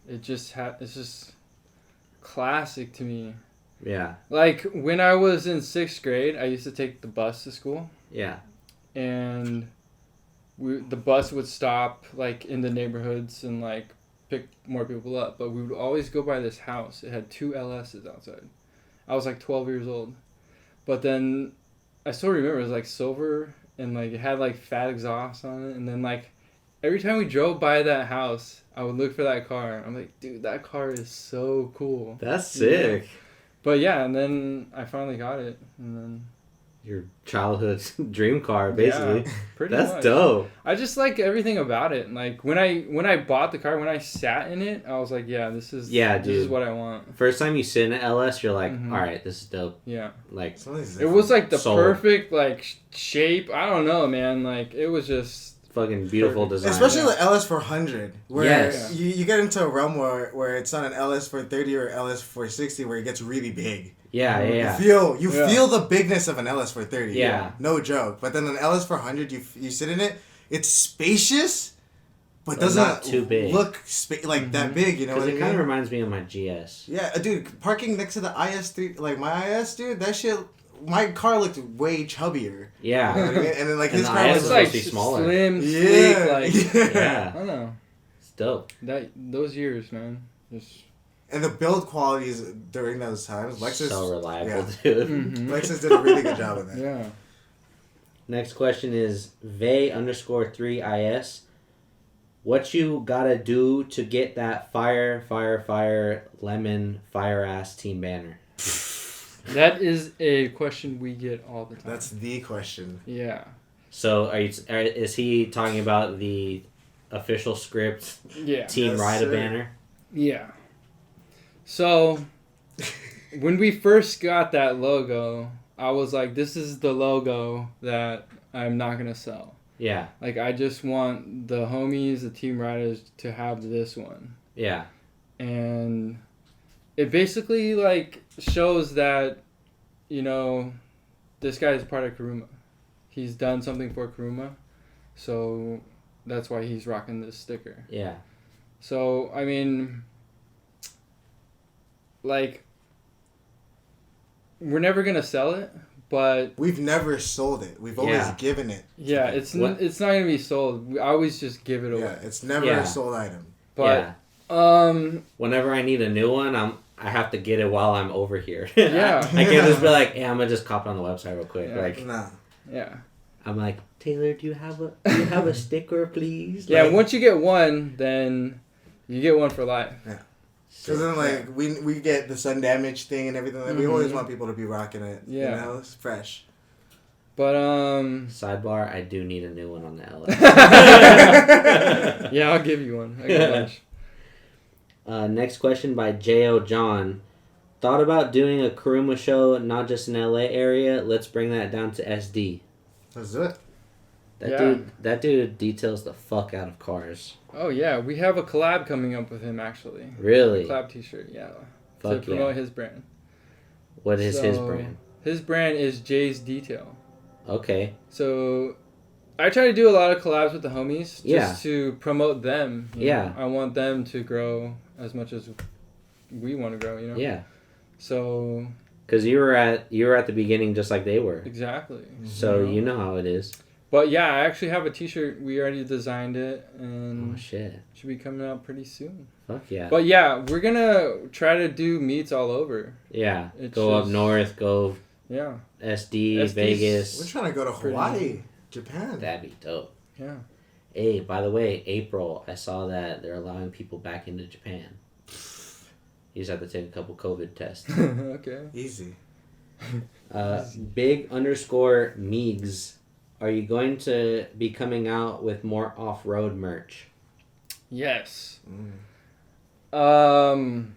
it's just classic to me. Yeah. Like when I was in 6th grade, I used to take the bus to school. Yeah. And the bus would stop like in the neighborhoods and like pick more people up, but we would always go by this house. It had 2 LS's outside. I was like 12 years old, but then I still remember it was like silver and like it had like fat exhaust on it, and then like every time we drove by that house I would look for that car. I'm like, dude, that car is so cool. That's sick. But yeah, and then I finally got it, and then your childhood dream car, basically. Yeah, pretty That's much. dope. I just like everything about it. Like when I bought the car, when I sat in it, I was like, yeah, this is what I want. First time you sit in an LS, you're like, all right, this is dope. Yeah. Like it was like the perfect like shape. I don't know, man. Like it was just fucking beautiful design. Especially the LS400, where you get into a realm where it's not an LS430 or LS460 where it gets really big. Yeah. You feel the bigness of an LS430. Yeah. No joke. But then an LS400, you sit in it, it's spacious, but doesn't not too big. Look that big, you know what I mean? It kind of reminds me of my GS. Yeah, dude, parking next to the IS3, like my IS, dude, that shit, my car looked way chubbier. Yeah. You know what I mean? And then like his the car was like smaller. Slim, sleek, like yeah. I don't know. It's dope. Those years, man. Just... And the build qualities during those times, Lexus... So reliable, dude. Mm-hmm. Lexus did a really good job of that. Yeah. Next question is Vey_3IS. What you gotta do to get that fire, lemon, fire ass team banner? That is a question we get all the time. That's the question. Yeah. So is he talking about the official script Team Rida banner? Yeah. So, when we first got that logo, I was like, this is the logo that I'm not going to sell. Yeah. Like, I just want the homies, the Team Riders, to have this one. Yeah. And it basically, like, shows that, this guy is part of Kuruma. He's done something for Kuruma, so that's why he's rocking this sticker. Yeah. So, I mean... Like, we're never gonna sell it, but we've never sold it. We've always given it. Yeah, it's not gonna be sold. I always just give it away. Yeah, it's never a sold item. But whenever I need a new one, I have to get it while I'm over here. Yeah, I can't just be like, hey, I'm gonna just cop it on the website real quick. Yeah. Like, nah. Yeah. I'm like, Taylor, do you have a sticker, please? Yeah, like, once you get one, then you get one for life. Yeah. Because then, like, we get the sun damage thing and everything. Like, we always want people to be rocking it. Yeah. You know, it's fresh. But, sidebar, I do need a new one on the LS. Yeah, I'll give you one. I got a bunch. Next question by J.O. John. Thought about doing a Kuruma show, not just in LA area. Let's bring that down to SD. Let's do it. That dude details the fuck out of cars. Oh, yeah. We have a collab coming up with him, actually. Really? A collab t-shirt, yeah. Fuck to promote his brand. What is his brand? His brand is Jay's Detail. Okay. So, I try to do a lot of collabs with the homies just to promote them. You know? I want them to grow as much as we want to grow, you know? Yeah. So... Because you were at the beginning just like they were. Exactly. So you know how it is. But yeah, I actually have a t-shirt. We already designed it. And oh, shit. Should be coming out pretty soon. Fuck yeah. But yeah, we're going to try to do meets all over. Yeah. Go up north, go... Yeah. SD, Vegas. We're trying to go to Hawaii, Japan. That'd be dope. Yeah. Hey, by the way, April, I saw that they're allowing people back into Japan. You just have to take a couple COVID tests. Okay. Easy. Big _ Meegs. Are you going to be coming out with more off-road merch? Yes. Mm.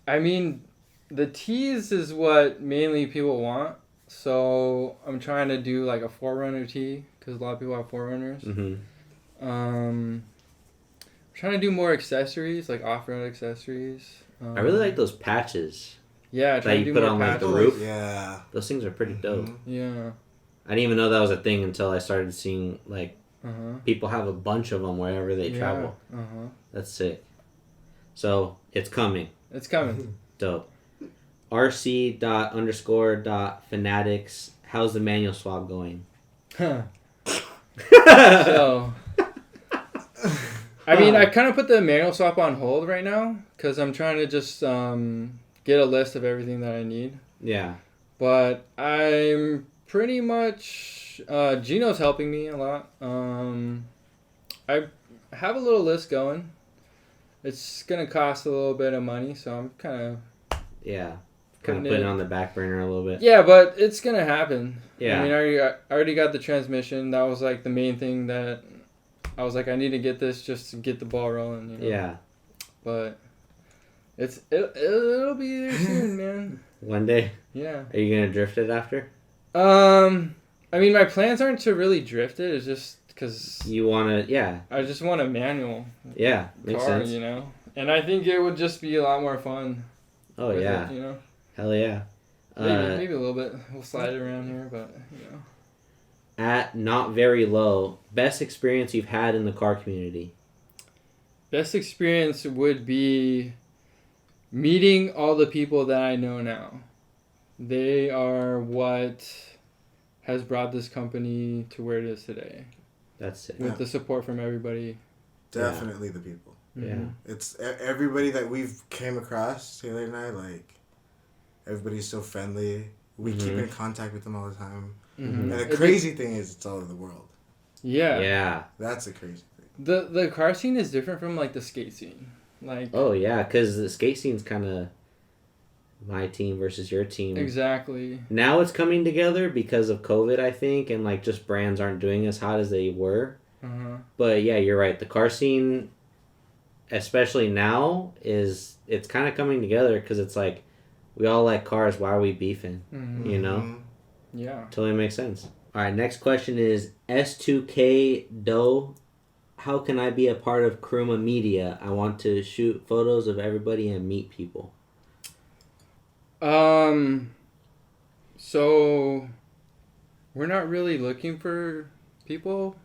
I mean, the tees is what mainly people want. So I'm trying to do like a 4Runner tee because a lot of people have 4Runners. Mm-hmm. Trying to do more accessories, like off-road accessories. I really like those patches. Yeah, that you put on like the patches. roof. Yeah. Those things are pretty dope. Mm-hmm. Yeah. I didn't even know that was a thing until I started seeing like people have a bunch of them wherever they travel. That's sick. So it's coming. It's coming. Dope. rc._fanatics. How's the manual swap going? So, I mean, I kind of put the manual swap on hold right now because I'm trying to just get a list of everything that I need. Yeah. But I'm pretty much Gino's helping me a lot. I have a little list going. It's gonna cost a little bit of money, so I'm kind of putting it on the back burner a little bit. Yeah, but it's gonna happen. Yeah. I mean, I already got the transmission. That was like the main thing that I was like, I need to get this just to get the ball rolling. You know? Yeah. But it'll be there soon, man. One day. Yeah. Are you gonna drift it after? I mean, my plans aren't to really drift it. It's just because you wanna, I just want a manual. Yeah, makes car, sense. You know, and I think it would just be a lot more fun. Oh yeah. It, you know. Hell yeah. Maybe a little bit. We'll slide it around here, but you know. At Not Very Low, best experience you've had in the car community? Best experience would be meeting all the people that I know now. They are what has brought this company to where it is today. That's it. With the support from everybody. Definitely the people. Yeah. It's everybody that we've came across, Taylor and I, like, everybody's so friendly. We keep in contact with them all the time. Mm-hmm. And the crazy thing is, it's all over the world. Yeah. Yeah. That's the crazy thing. The car scene is different from, like, the skate scene. Like. Oh, yeah, because the skate scene's kind of my team versus your team. Exactly. Now it's coming together because of COVID, I think, and, like, just brands aren't doing as hot as they were. But, yeah, you're right. The car scene, especially now, it's kind of coming together because it's like, we all like cars. Why are we beefing? You know? Yeah. Totally makes sense. All right, next question is S2K Doe. How can I be a part of Karuma Media? I want to shoot photos of everybody and meet people. So we're not really looking for people.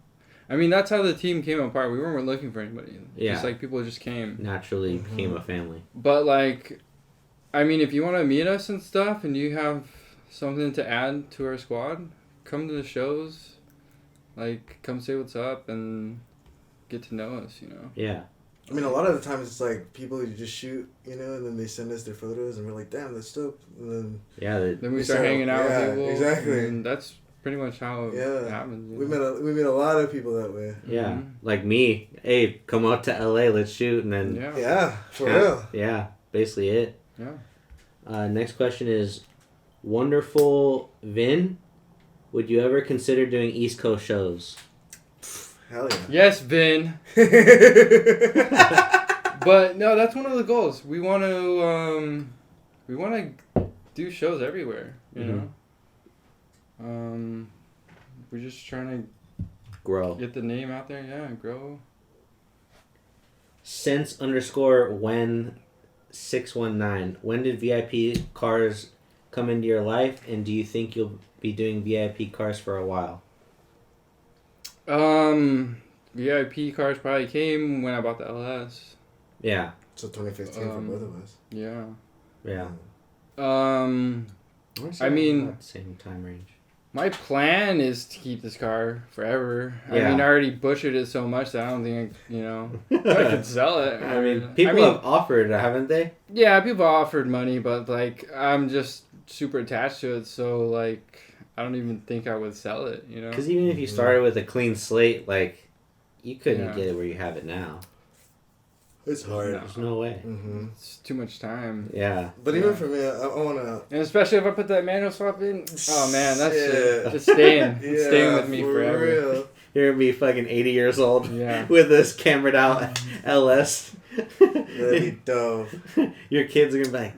I mean, that's how the team came apart. We weren't looking for anybody. Yeah. Just like people just came. Naturally became a family. But like, I mean, if you want to meet us and stuff and you have something to add to our squad, come to the shows. Like, come say what's up and get to know us, you know? Yeah. I mean, a lot of the times it's like people who just shoot, you know, and then they send us their photos and we're like, damn, that's dope. And then we start hanging out with people. Exactly. And that's pretty much how it happens. You know? We met a lot of people that way. Yeah. Like me. Hey, come out to LA, let's shoot. And then. Yeah, for real. Yeah, basically it. Yeah. Next question is Wonderful Vin. Would you ever consider doing East Coast shows? Hell yeah. Yes, Vin. But no, that's one of the goals. We want to do shows everywhere, you know. We're just trying to grow. Get the name out there, and grow. Sense_when 619. When did VIP cars come into your life, and do you think you'll be doing VIP cars for a while? VIP cars probably came when I bought the LS. Yeah. So 2015 for both of us. Yeah. Yeah. I mean, about the same time range. My plan is to keep this car forever. Yeah. I mean, I already butchered it so much that I don't think, I could sell it. I mean, people have offered, haven't they? Yeah, people offered money, but, like, I'm just super attached to it, so, like, I don't even think I would sell it, Because even if you started with a clean slate, like, you couldn't Yeah. get it where you have it now. It's hard. There's no way. Mm-hmm. It's too much time. Yeah. But even for me, I want to... And especially if I put that manual swap in. Oh, man, that's Yeah. just staying. Yeah, It's staying with me for forever. real. You're going to be fucking 80 years old Yeah. with this cambered out LS. That'd be dope. Your kids are going to be like,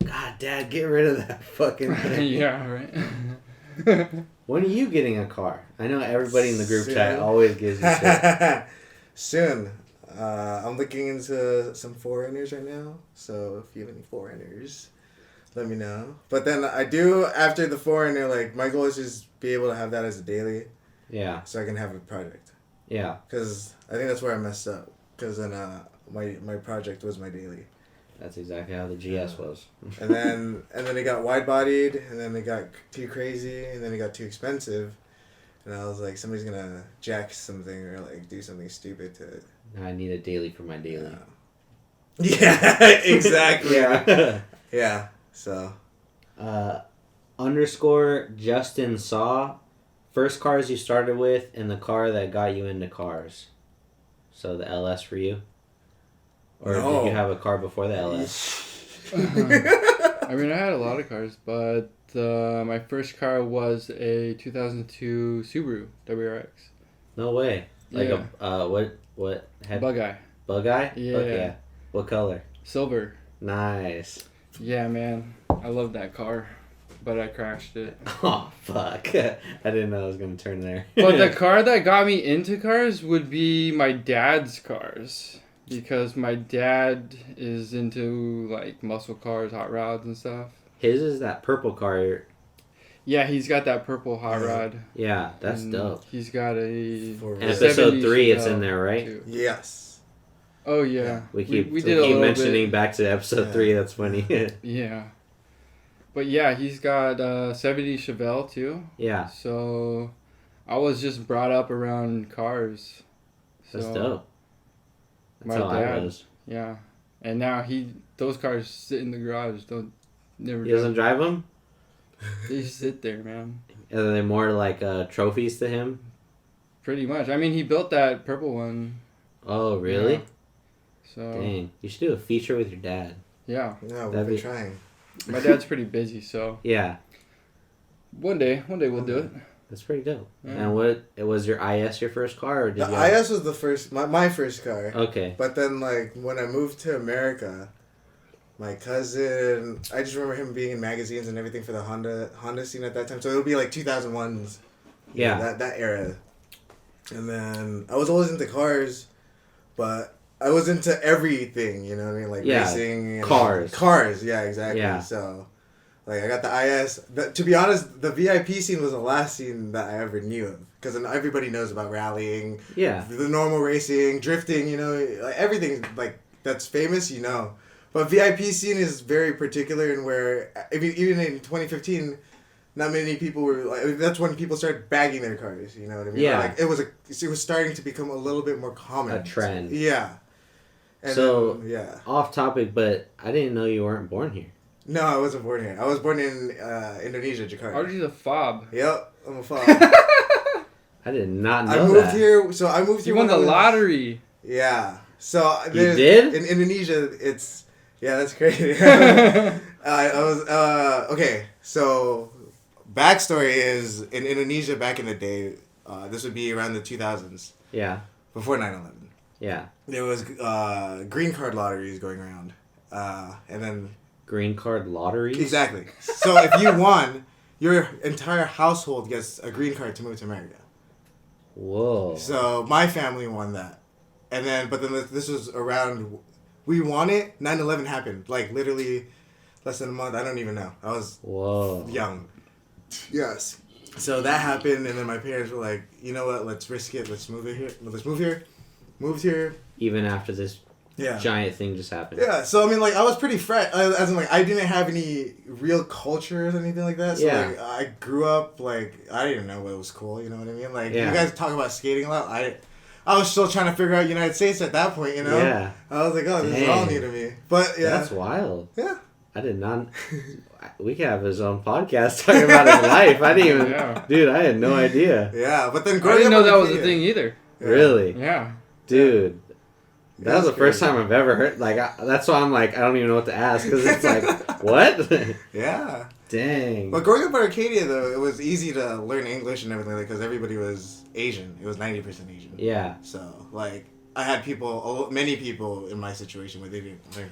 God, Dad, get rid of that fucking thing. Yeah, right. When are you getting a car? I know everybody in the group Soon. chat always gives you shit. Soon. I'm looking into some foreigners right now. So if you have any foreigners, let me know. But then I do, after the foreigner, like, my goal is just be able to have that as a daily. Yeah. So I can have a project. Yeah. Because I think that's where I messed up. Because then my project was my daily. That's exactly how the GS was. And then it got wide-bodied, and then it got too crazy, and then it got too expensive. And I was like, somebody's going to jack something or, like, do something stupid to it. I need a daily for my daily. Yeah, exactly. Yeah. Yeah, so. Underscore Justin Saw. First cars you started with and the car that got you into cars. So the LS for you? Or No. did you have a car before the LS? I mean, I had a lot of cars, but my first car was a 2002 Subaru WRX. No way. Like Yeah. what head? Bug eye. Bug eye? Yeah. Fuck yeah. What color? Silver. Nice. Yeah, man. I love that car, but I crashed it. Oh, fuck. I didn't know I was going to turn there. But the car that got me into cars would be my dad's cars. Because my dad is into, like, muscle cars, hot rods and stuff. His is that purple car. Yeah, he's got that purple hot rod. Yeah, that's and dope. He's got a... For And real. episode 70 3, it's Chevelle, in there, right? too. Yes. Oh, yeah. We keep we did a little mentioning bit. back to episode Yeah. 3. That's funny. Yeah. But yeah, he's got 70 Chevelle too. Yeah, So I was just brought up around cars. So, that's dope. That's my how I dad- was. Yeah. And now those cars sit in the garage. Never He doesn't drive them? They just sit there, man. Are they more like trophies to him? Pretty much. I mean, he built that purple one. Oh, really? Yeah. So Dang. You should do a feature with your dad. yeah, No, we've That'd been be- trying. my dad's pretty busy. So Yeah, one day we'll do it. that's pretty dope. Yeah. And what, was your IS your first car? Or did The you IS was the first, my first car. Okay. But then, like, when I moved to America, my cousin, I just remember him being in magazines and everything for the Honda scene at that time. So it would be like 2001s. you know, Yeah. that era. And then I was always into cars, but I was into everything, you know what I mean? Like Yeah, racing. And cars. Cars, yeah, exactly. Yeah. So, like, I got the IS. To be honest, the VIP scene was the last scene that I ever knew of. Because everybody knows about rallying, Yeah. the normal racing, drifting, you know, like everything like that's famous, you know. But VIP scene is very particular in where, even in 2015, not many people were, like, that's when people started bagging their cars, you know what I mean? Yeah. Like, it was starting to become a little bit more common. A trend. Yeah. And So- then, yeah. Off topic, but I didn't know you weren't born here. No, I wasn't born here. I was born in Indonesia, Jakarta. Archie's a fob. Yep, I'm a fob. I did not know I moved that. here, so I moved You here won when I the was- lottery. Yeah. So You there's did? in Indonesia. It's that's crazy. I was okay. So backstory is in Indonesia back in the day. This would be around the 2000s, Yeah. before 9/11. Yeah. There was green card lotteries going around, and then Green card lotteries? exactly. So if you won, your entire household gets a green card to move to America. Whoa. So my family won that, and then this was around. We won it. 9/11 happened. Like literally, less than a month. I don't even know. I was Whoa. young. Yes. So that happened, and then my parents were like, "You know what? Let's risk it. Let's move it here. Let's move here." Moved here. Even after this Yeah. giant thing just happened. Yeah. So I mean, like, I was pretty fresh. As in, like, I didn't have any real culture or anything like that. So Yeah. like, I grew up like I didn't know what was cool. You know what I mean? Like, Yeah. you guys talk about skating a lot. I was still trying to figure out United States at that point. You know. Yeah. I was like, oh, this is all Dang. new to me. But yeah. That's wild. Yeah. I did not. We could have his own podcast talking about his life. I didn't even. Yeah. Dude, I had no idea. Yeah, but then I growing didn't up know that in was a Arcadia- thing either. Yeah. Really? Yeah. Dude. That was the That's first crazy. time I've ever heard. Like, that's why I'm like, I don't even know what to ask. Because it's like, what? Yeah. Dang. But growing up in Arcadia, though, it was easy to learn English and everything because everybody was Asian. It was 90% Asian. Yeah. So, like, I had many people in my situation where they didn't learn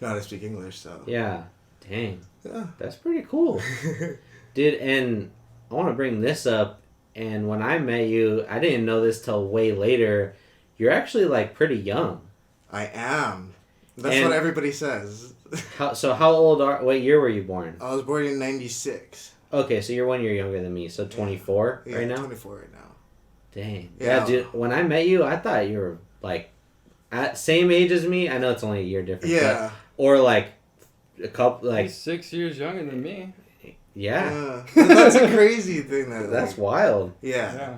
know how to speak English. So Yeah. Dang. yeah. That's pretty cool. Dude, and I want to bring this up. And when I met you, I didn't know this till way later. You're actually, like, pretty young. I am. That's And- what everybody says. How old what year were you born? I was born in 96. Okay, so you're 1 year younger than me. So 24 Yeah, right now? 24 right now. Dang. Yeah. Yeah, dude, when I met you, I thought you were, like, at same age as me. I know it's only a year difference. Yeah. But, or, like, a couple, like, He's 6 years younger than me. yeah. That's a crazy thing. That's wild. Yeah. Yeah.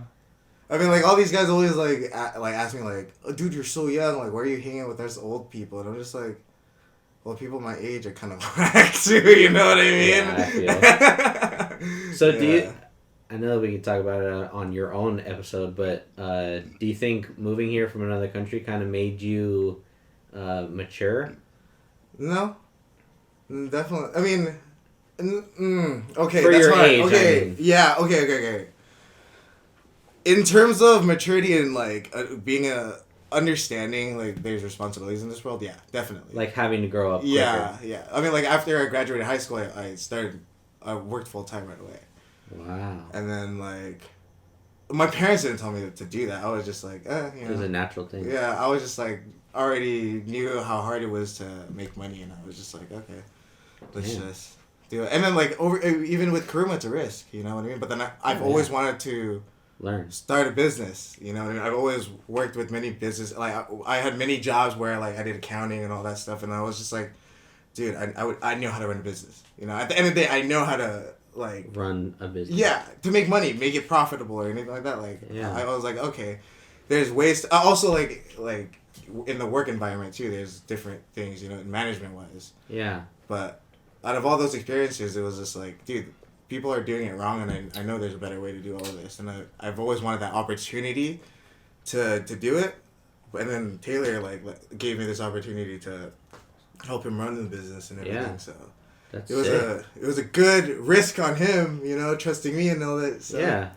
I mean, like, all these guys always, like ask me, like, oh, dude, you're so young. Like, why are you hanging with us old people? And I'm just like, well, people my age are kind of whack, too. You know what I mean? Yeah, I feel. So do you... Yeah. I know we could talk about it on your own episode, but do you think moving here from another country kind of made you mature? No. Definitely. I mean, okay, For that's your fine. age, Okay, I mean. yeah, okay. In terms of maturity and, like, being understanding, like, there's responsibilities in this world, yeah, definitely. Like having to grow up quicker. Yeah. I mean, like, after I graduated high school, I worked full-time right away. Wow. And then, like, my parents didn't tell me to do that. I was just like, you It was know. a natural thing. Yeah, I was just, like, already knew how hard it was to make money, and I was just like, okay, let's Damn. just do it. And then, like, even with Kuruma, it's a risk, you know what I mean? But then I've Oh, always yeah. wanted to Learn. start a business, you know what I mean? I've always worked with many business, like, I had many jobs where, like, I did accounting and all that stuff, and I was just like, dude, I know how to run a business, you know? At the end of the day, I know how to, like, Run a business. yeah, to make money, make it profitable or anything like that. Like, Yeah. I was like, okay, there's ways to, also, like, in the work environment, too, there's different things, you know, management-wise. Yeah. But out of all those experiences, it was just like, dude, people are doing it wrong, and I know there's a better way to do all of this. And I've always wanted that opportunity to do it. And then Taylor, like, gave me this opportunity to help him run the business and everything, Yeah. so... That's It was sick. it was a good risk on him, you know, trusting me and all that. So. Yeah.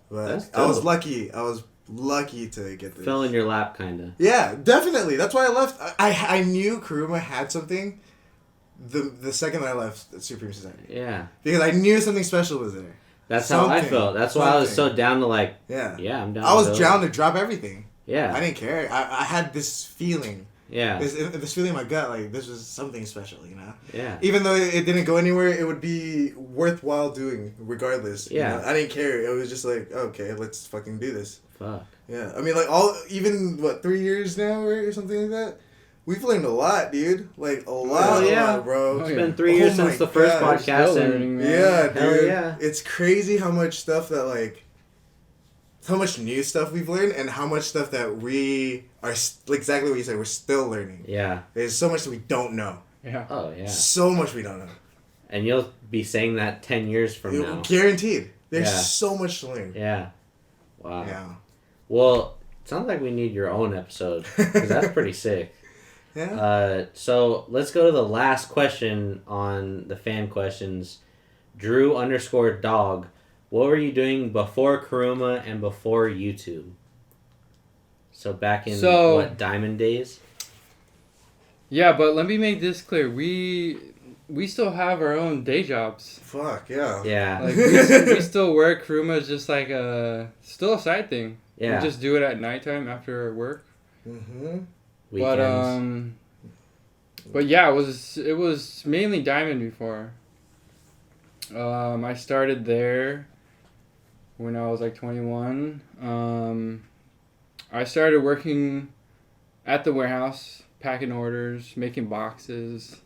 But That's I was dope. lucky. I was lucky to get this. Fell in your lap, kind of. Yeah, definitely. That's why I left. I knew Kuruma had something. The second that I left Supreme Society, Yeah. because I knew something special was there. That's how I Something. felt. That's why I was so Something. down to, like, Yeah. yeah, I'm down. I was to down to drop everything. Yeah. I didn't care. I had this feeling. Yeah. This feeling in my gut, like this was something special, you know. Yeah. Even though it didn't go anywhere, it would be worthwhile doing regardless. Yeah. You know? I didn't care. It was just like, okay, let's fucking do this. Fuck. Yeah. I mean, like, even 3 years now, right, or something like that? We've learned a lot, dude. Like, a lot, yeah. a lot, bro. Oh, It's yeah. been 3 years Oh since my the first God. Still podcast, learning, and man. Yeah, dude. Hell yeah. It's crazy how much stuff that, like, how much new stuff we've learned and how much stuff that we are, exactly what you said, we're still learning. yeah. There's so much that we don't know. Yeah. Oh yeah. So much we don't know. And you'll be saying that 10 years from now. Guaranteed. There's Yeah. so much to learn. Yeah. Wow. Yeah. Well, it sounds like we need your own episode because that's pretty sick. Yeah. So let's go to the last question on the fan questions. Drew_dog. What were you doing before Kuruma and before YouTube? So back in Diamond days? Yeah, but let me make this clear. We still have our own day jobs. Fuck, yeah. Yeah. Like we still work. Kuruma is just like still a side thing. Yeah. We just do it at nighttime after work. Mm-hmm. Weekends. But yeah, it was mainly Diamond before. I started there when I was like 21. I started working at the warehouse, packing orders, making boxes.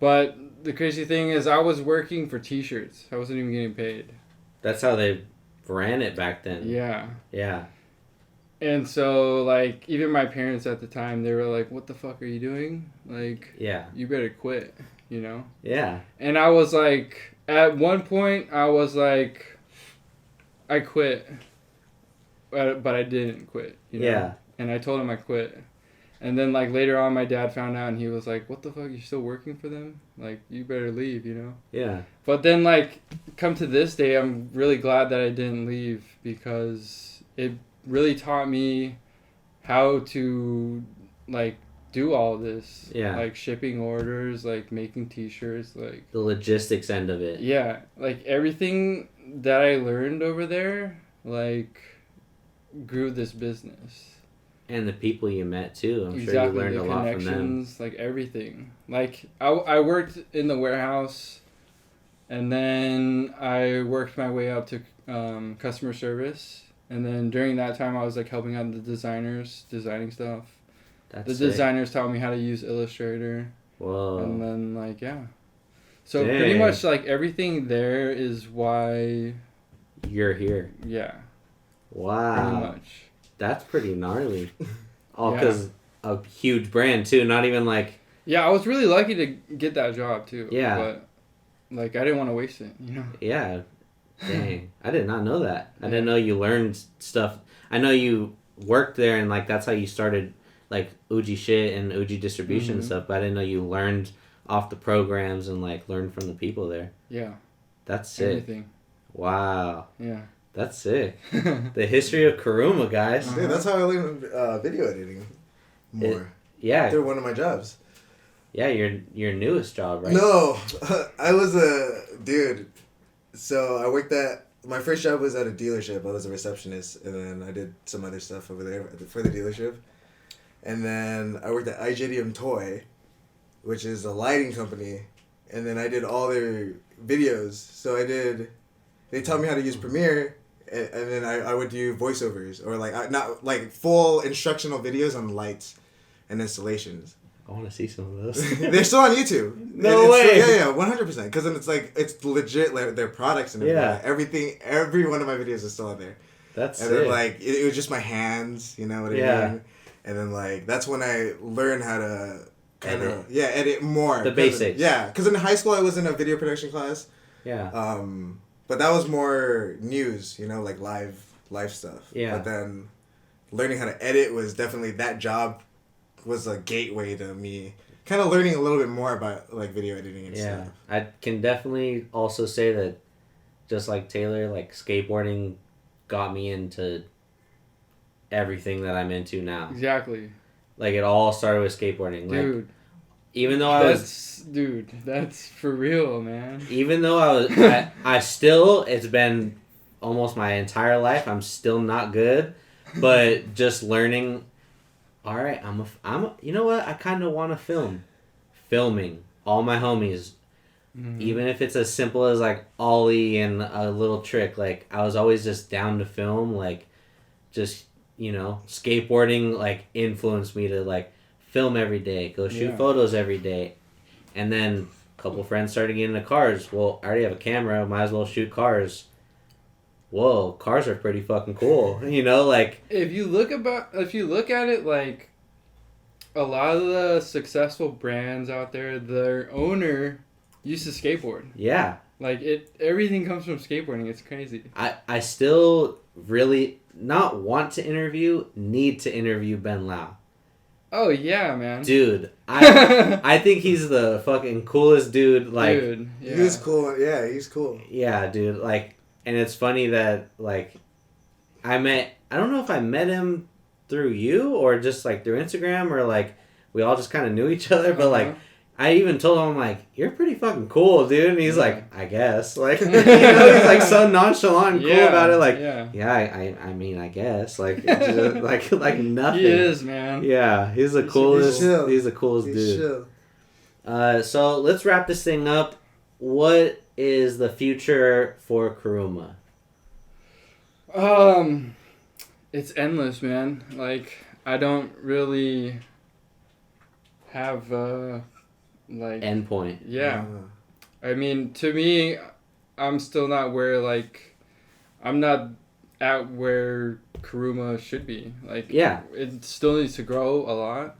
But the crazy thing is I was working for t-shirts. I wasn't even getting paid. That's how they ran it back then. Yeah. Yeah. And so, like, even my parents at the time, they were like, what the fuck are you doing? Like, Yeah. you better quit. you know? Yeah. And I was like, at one point, I was like, I quit. But I didn't quit, you know? Yeah. And I told him I quit. And then, like, later on, my dad found out, and he was like, what the fuck, you're still working for them? Like, you better leave, you know? Yeah. But then, like, come to this day, I'm really glad that I didn't leave because it really taught me how to, like, do all this. Yeah. Like, shipping orders, like, making T-shirts, like... The logistics end of it. Yeah. Like, everything that I learned over there, like, grew this business. And the people you met, too. I'm sure you learned a lot from them. Like, everything. Like, I worked in the warehouse, and then I worked my way up to customer service. And then during that time, I was, like, helping out the designers, designing stuff. The designers taught me how to use Illustrator. Whoa. And then, like, yeah. So, pretty much, like, everything there is why... You're here. Yeah. Wow. Pretty much. That's pretty gnarly. All because a huge brand, too. Not even, like... Yeah, I was really lucky to get that job, too. Yeah. But, like, I didn't want to waste it, you know? Yeah. Dang. I did not know that. I didn't know you learned stuff. I know you worked there and, like, that's how you started, like, Uji shit and Uji distribution and stuff, but I didn't know you learned off the programs and, like, learned from the people there. Yeah. That's sick. Everything. Wow. Yeah. That's sick. The history of Kuruma, guys. Dude, that's how I learned video editing more. Yeah. Through one of my jobs. Yeah, your newest job, right? No, I was a dude. So I worked at my first job was at a dealership. I was a receptionist, and then I did some other stuff over there for the dealership. And then I worked at iJadium Toy, which is a lighting company, and then I did all their videos. So they taught me how to use Premiere, and then I would do voiceovers or not like full instructional videos on lights and installations. I want to see some of those. They're still on YouTube. No way. Yeah, 100%. Because then it's legit, like, their products and everything. Yeah. Everything, every one of my videos is still on there. That's and sick. then, like, it was just my hands, you know what I mean? And then, like, that's when I learned how to kind of, edit more. The basics. Yeah, because in high school I was in a video production class. Yeah. But that was more news, you know, like live stuff. Yeah. But then learning how to edit was definitely, that job was a gateway to me kind of learning a little bit more about, like, video editing and stuff. I can definitely also say that just like Taylor, like, skateboarding got me into everything that I'm into now. Exactly. Like, it all started with skateboarding. Dude. Like, even though that's for real, man. Even though I still, it's been almost my entire life, I'm still not good, but just learning, all right, you know what? I kind of want to filming all my homies, even if it's as simple as, like, ollie and a little trick. Like, I was always just down to film, like, just, you know, skateboarding, like, influenced me to, like, film every day, go shoot photos every day. And then a couple friends started getting into cars. Well, I already have a camera, might as well shoot cars. Whoa, cars are pretty fucking cool. You know, like, if you look at it, like, a lot of the successful brands out there, their owner used to skateboard. Yeah. Like, everything comes from skateboarding. It's crazy. I still really not want to need to interview Ben Lau. Oh, yeah, man. Dude, I think he's the fucking coolest dude. Like, dude, yeah. He's cool. Yeah, he's cool. Yeah, dude. Like, and it's funny that, like, I don't know if I met him through you or just, like, through Instagram or, like, we all just kind of knew each other. But, like, I even told him, I'm like, you're pretty fucking cool, dude. And he's like, I guess. Like, you know, he's, like, so nonchalant and cool about it. Like, I mean, I guess. Like, just, like nothing. He is, man. Yeah, he's the coolest. He's the coolest He's dude. Chill. So let's wrap this thing up. What is the future for Kuruma? It's endless, man. Like, I don't really have like endpoint. Yeah. I mean, to me, I'm still not where, like, I'm not at where Kuruma should be. Like, yeah, it still needs to grow a lot.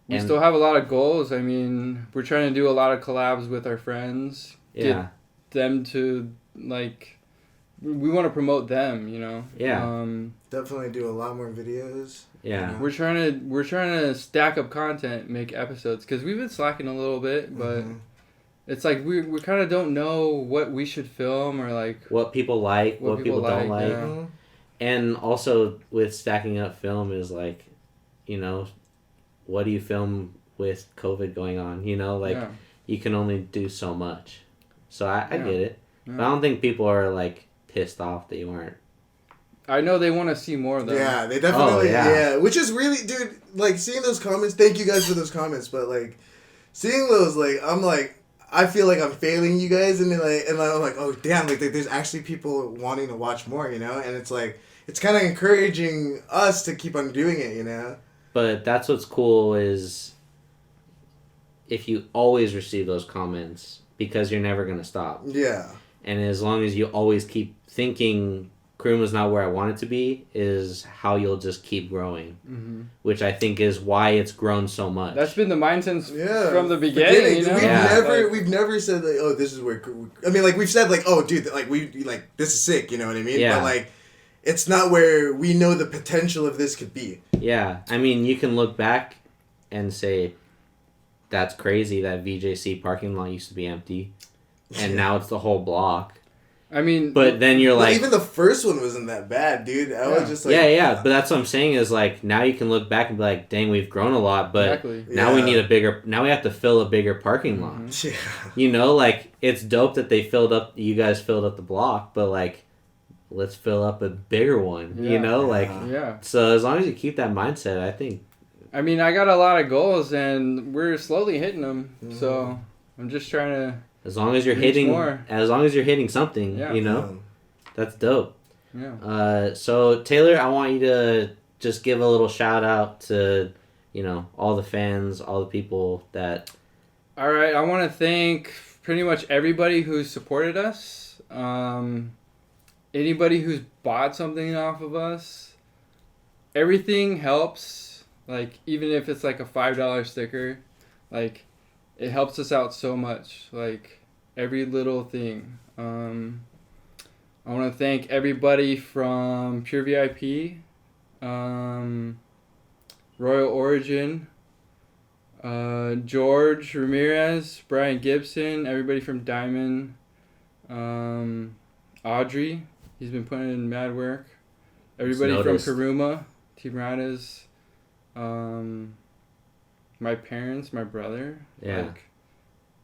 we still have a lot of goals. I mean, we're trying to do a lot of collabs with our friends. Yeah. Get them to, like, we want to promote them, you know? Yeah. Definitely do a lot more videos. Yeah. You know? We're trying to stack up content, make episodes, because we've been slacking a little bit, but it's like we kind of don't know what we should film or like what people like, what people don't like. Yeah. And also with stacking up film is like, you know, what do you film with COVID going on? You know, like you can only do so much. So I get it. Yeah. But I don't think people are like pissed off that you weren't. I know they want to see more though. Yeah, they definitely which is really, dude, like seeing those comments, thank you guys for those comments, but like seeing those, like I'm like, I feel like I'm failing you guys, and then and I'm like, oh damn, like there's actually people wanting to watch more, you know, and it's like it's kind of encouraging us to keep on doing it, you know. But that's what's cool is if you always receive those comments because you're never gonna stop. Yeah. And as long as you always keep thinking Kuruma's not where I want it to be, is how you'll just keep growing, which I think is why it's grown so much. That's been the mindset from the beginning. You know? We've never said like, oh, this is where. I mean, like we've said like, oh, dude, like we like this is sick. You know what I mean? Yeah. But like, it's not where we know the potential of this could be. Yeah, I mean, you can look back and say, that's crazy that VJC parking lot used to be empty, and now it's the whole block. I mean, but then you're like, even the first one wasn't that bad, dude. I was just like, yeah. But that's what I'm saying is like now you can look back and be like, dang, we've grown a lot, but now we need a bigger. Now we have to fill a bigger parking lot. Yeah. You know, like it's dope that you guys filled up the block, but like, let's fill up a bigger one. You know, like So as long as you keep that mindset, I think. I mean, I got a lot of goals, and we're slowly hitting them. So I'm just trying to. As long as you're hitting something, you know, that's dope. Yeah. So Taylor, I want you to just give a little shout out to, you know, all the fans, all the people that. All right, I want to thank pretty much everybody who's supported us. Anybody who's bought something off of us. Everything helps. Like even if it's like a $5 sticker, like. It helps us out so much, like every little thing. I want to thank everybody from Pure VIP, Royal Origin, George Ramirez, Brian Gibson, everybody from Diamond, Adry, he's been putting in mad work. Everybody from Kuruma, Team Rada's, my parents, my brother. Yeah. Like,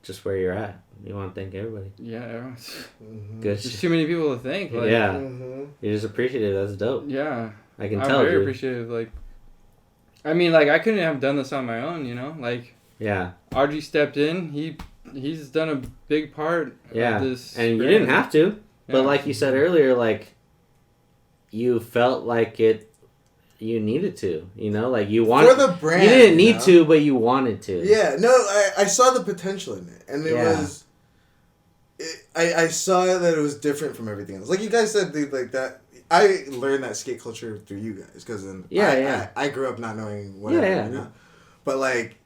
just where you're at. You want to thank everybody. Yeah. Good. There's too many people to thank. Like, yeah. You're just appreciative. That's dope. Yeah. I can tell. I'm very appreciative. Like, I mean, like, I couldn't have done this on my own, you know? Like, yeah. Audrey stepped in. He's done a big part of this. And you didn't have to. But like you said earlier, like, you felt like you needed to, you know, like you wanted for the brand. You didn't need to, but you wanted to. Yeah, no, I saw the potential in it, and it was. I saw that it was different from everything else. Like you guys said, dude, like that. I learned that skate culture through you guys because I grew up not knowing what I know now, but like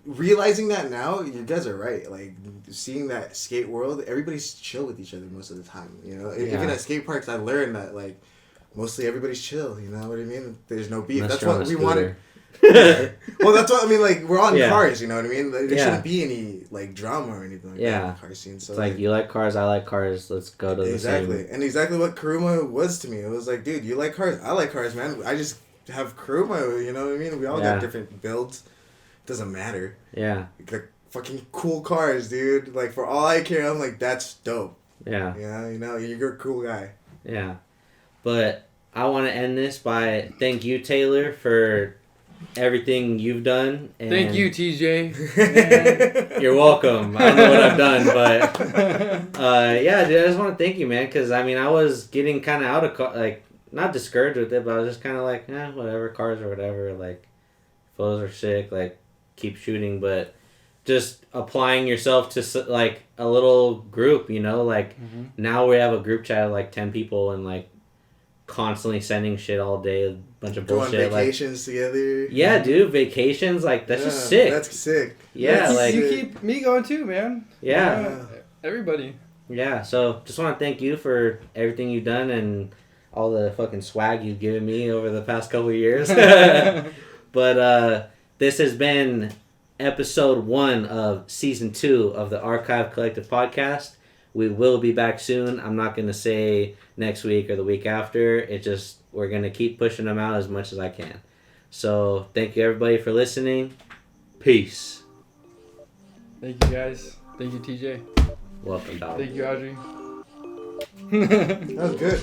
realizing that now, you guys are right. Like seeing that skate world, everybody's chill with each other most of the time. You know, even at skate parks, I learned that like. Mostly everybody's chill, you know what I mean? There's no beef. That's what we wanted. Well, that's what I mean. Like we're on cars, you know what I mean? There shouldn't be any like drama or anything like that in the car scene. So it's like you like cars, I like cars. Let's go to the same. And exactly what Kuruma was to me. It was like, dude, you like cars, I like cars, man. I just have Kuruma, you know what I mean? We all got different builds. Doesn't matter. Yeah. Like fucking cool cars, dude. Like for all I care, I'm like, that's dope. Yeah. Yeah, you know, you're a cool guy. Yeah. But I want to end this by thank you, Taylor, for everything you've done. And thank you, TJ. You're welcome. I don't know what I've done, but yeah, dude, I just want to thank you, man, because I mean, I was getting kind of out of like not discouraged with it, but I was just kind of like, whatever, cars or whatever, like photos are sick, like keep shooting, but just applying yourself to like a little group, you know, like now we have a group chat of like 10 people and like constantly sending shit all day, a bunch of Go on bullshit. vacations together. Yeah, dude, vacations, like, that's just sick. That's sick. Yeah, You keep me going too, man. Yeah. Everybody. Yeah, so just want to thank you for everything you've done and all the fucking swag you've given me over the past couple of years. But this has been episode 1 of season 2 of the Archive Collective podcast. We will be back soon. I'm not going to say next week or the week after. It just, we're going to keep pushing them out as much as I can. So thank you everybody for listening. Peace. Thank you guys. Thank you, TJ. Welcome, dog. Thank you, Adry. That was good.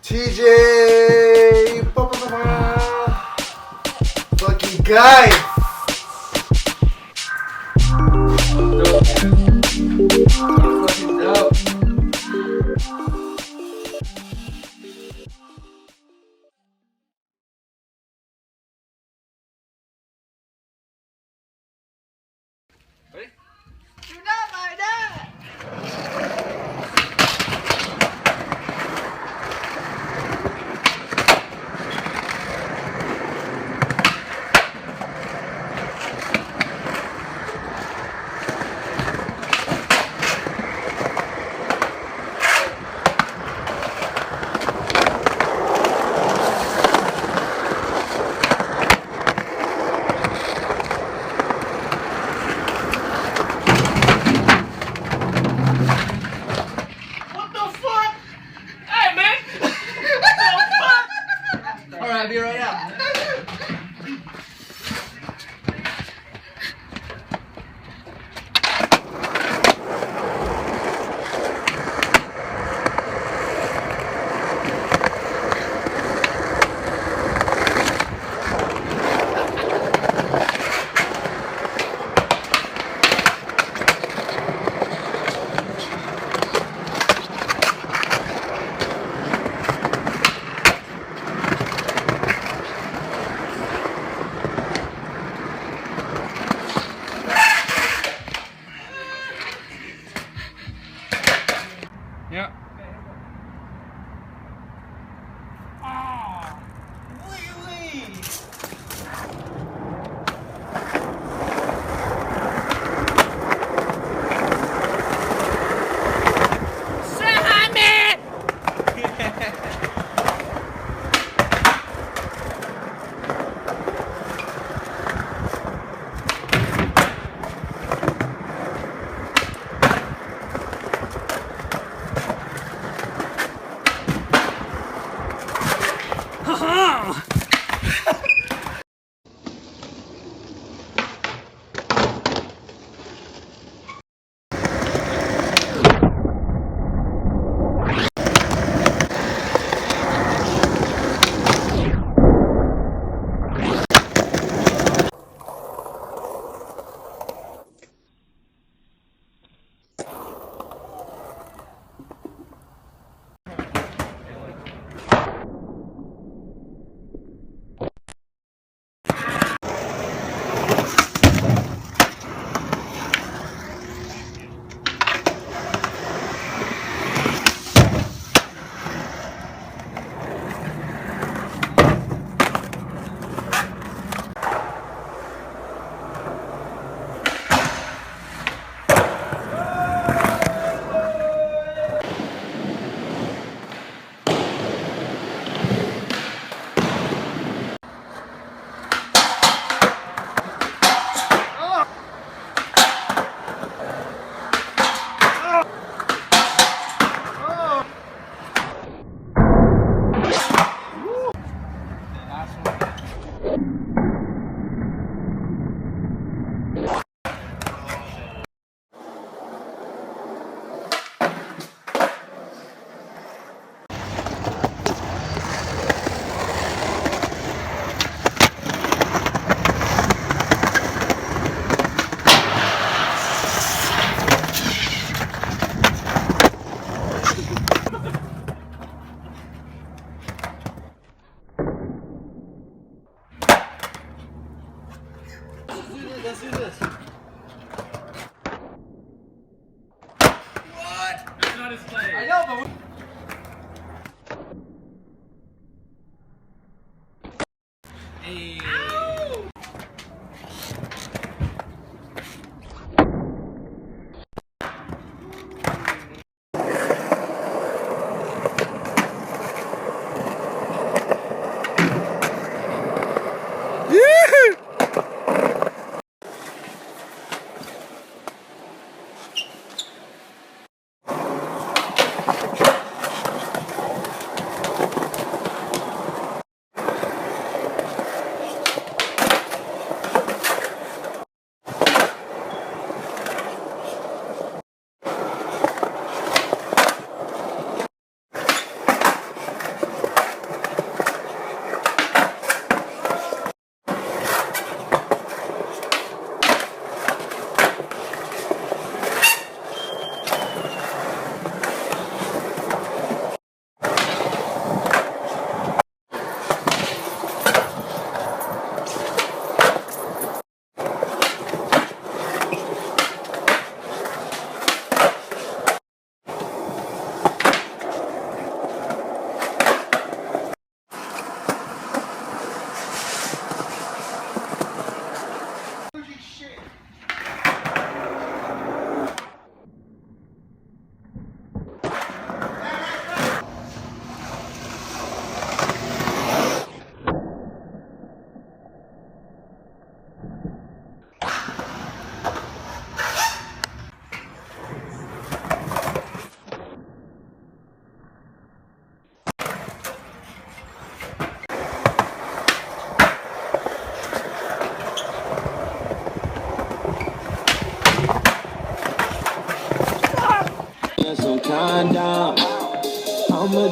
TJ! Fucking guy! Fucking dope. You're not my dad! What the fuck? Hey, man! What the fuck? Alright, I'll be right out.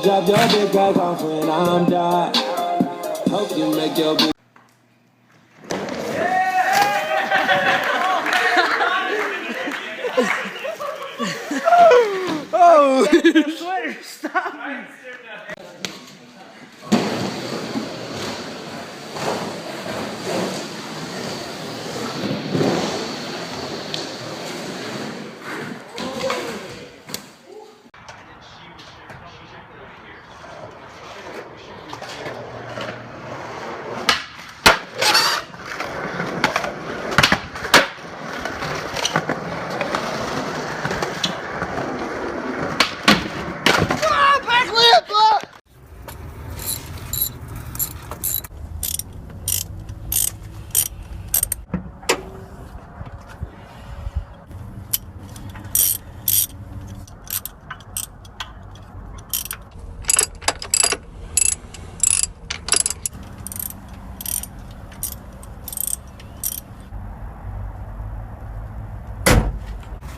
drop your big bag off when I'm done. Hope you make your big. Oh, sweater, stop me.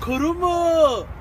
Kuruma!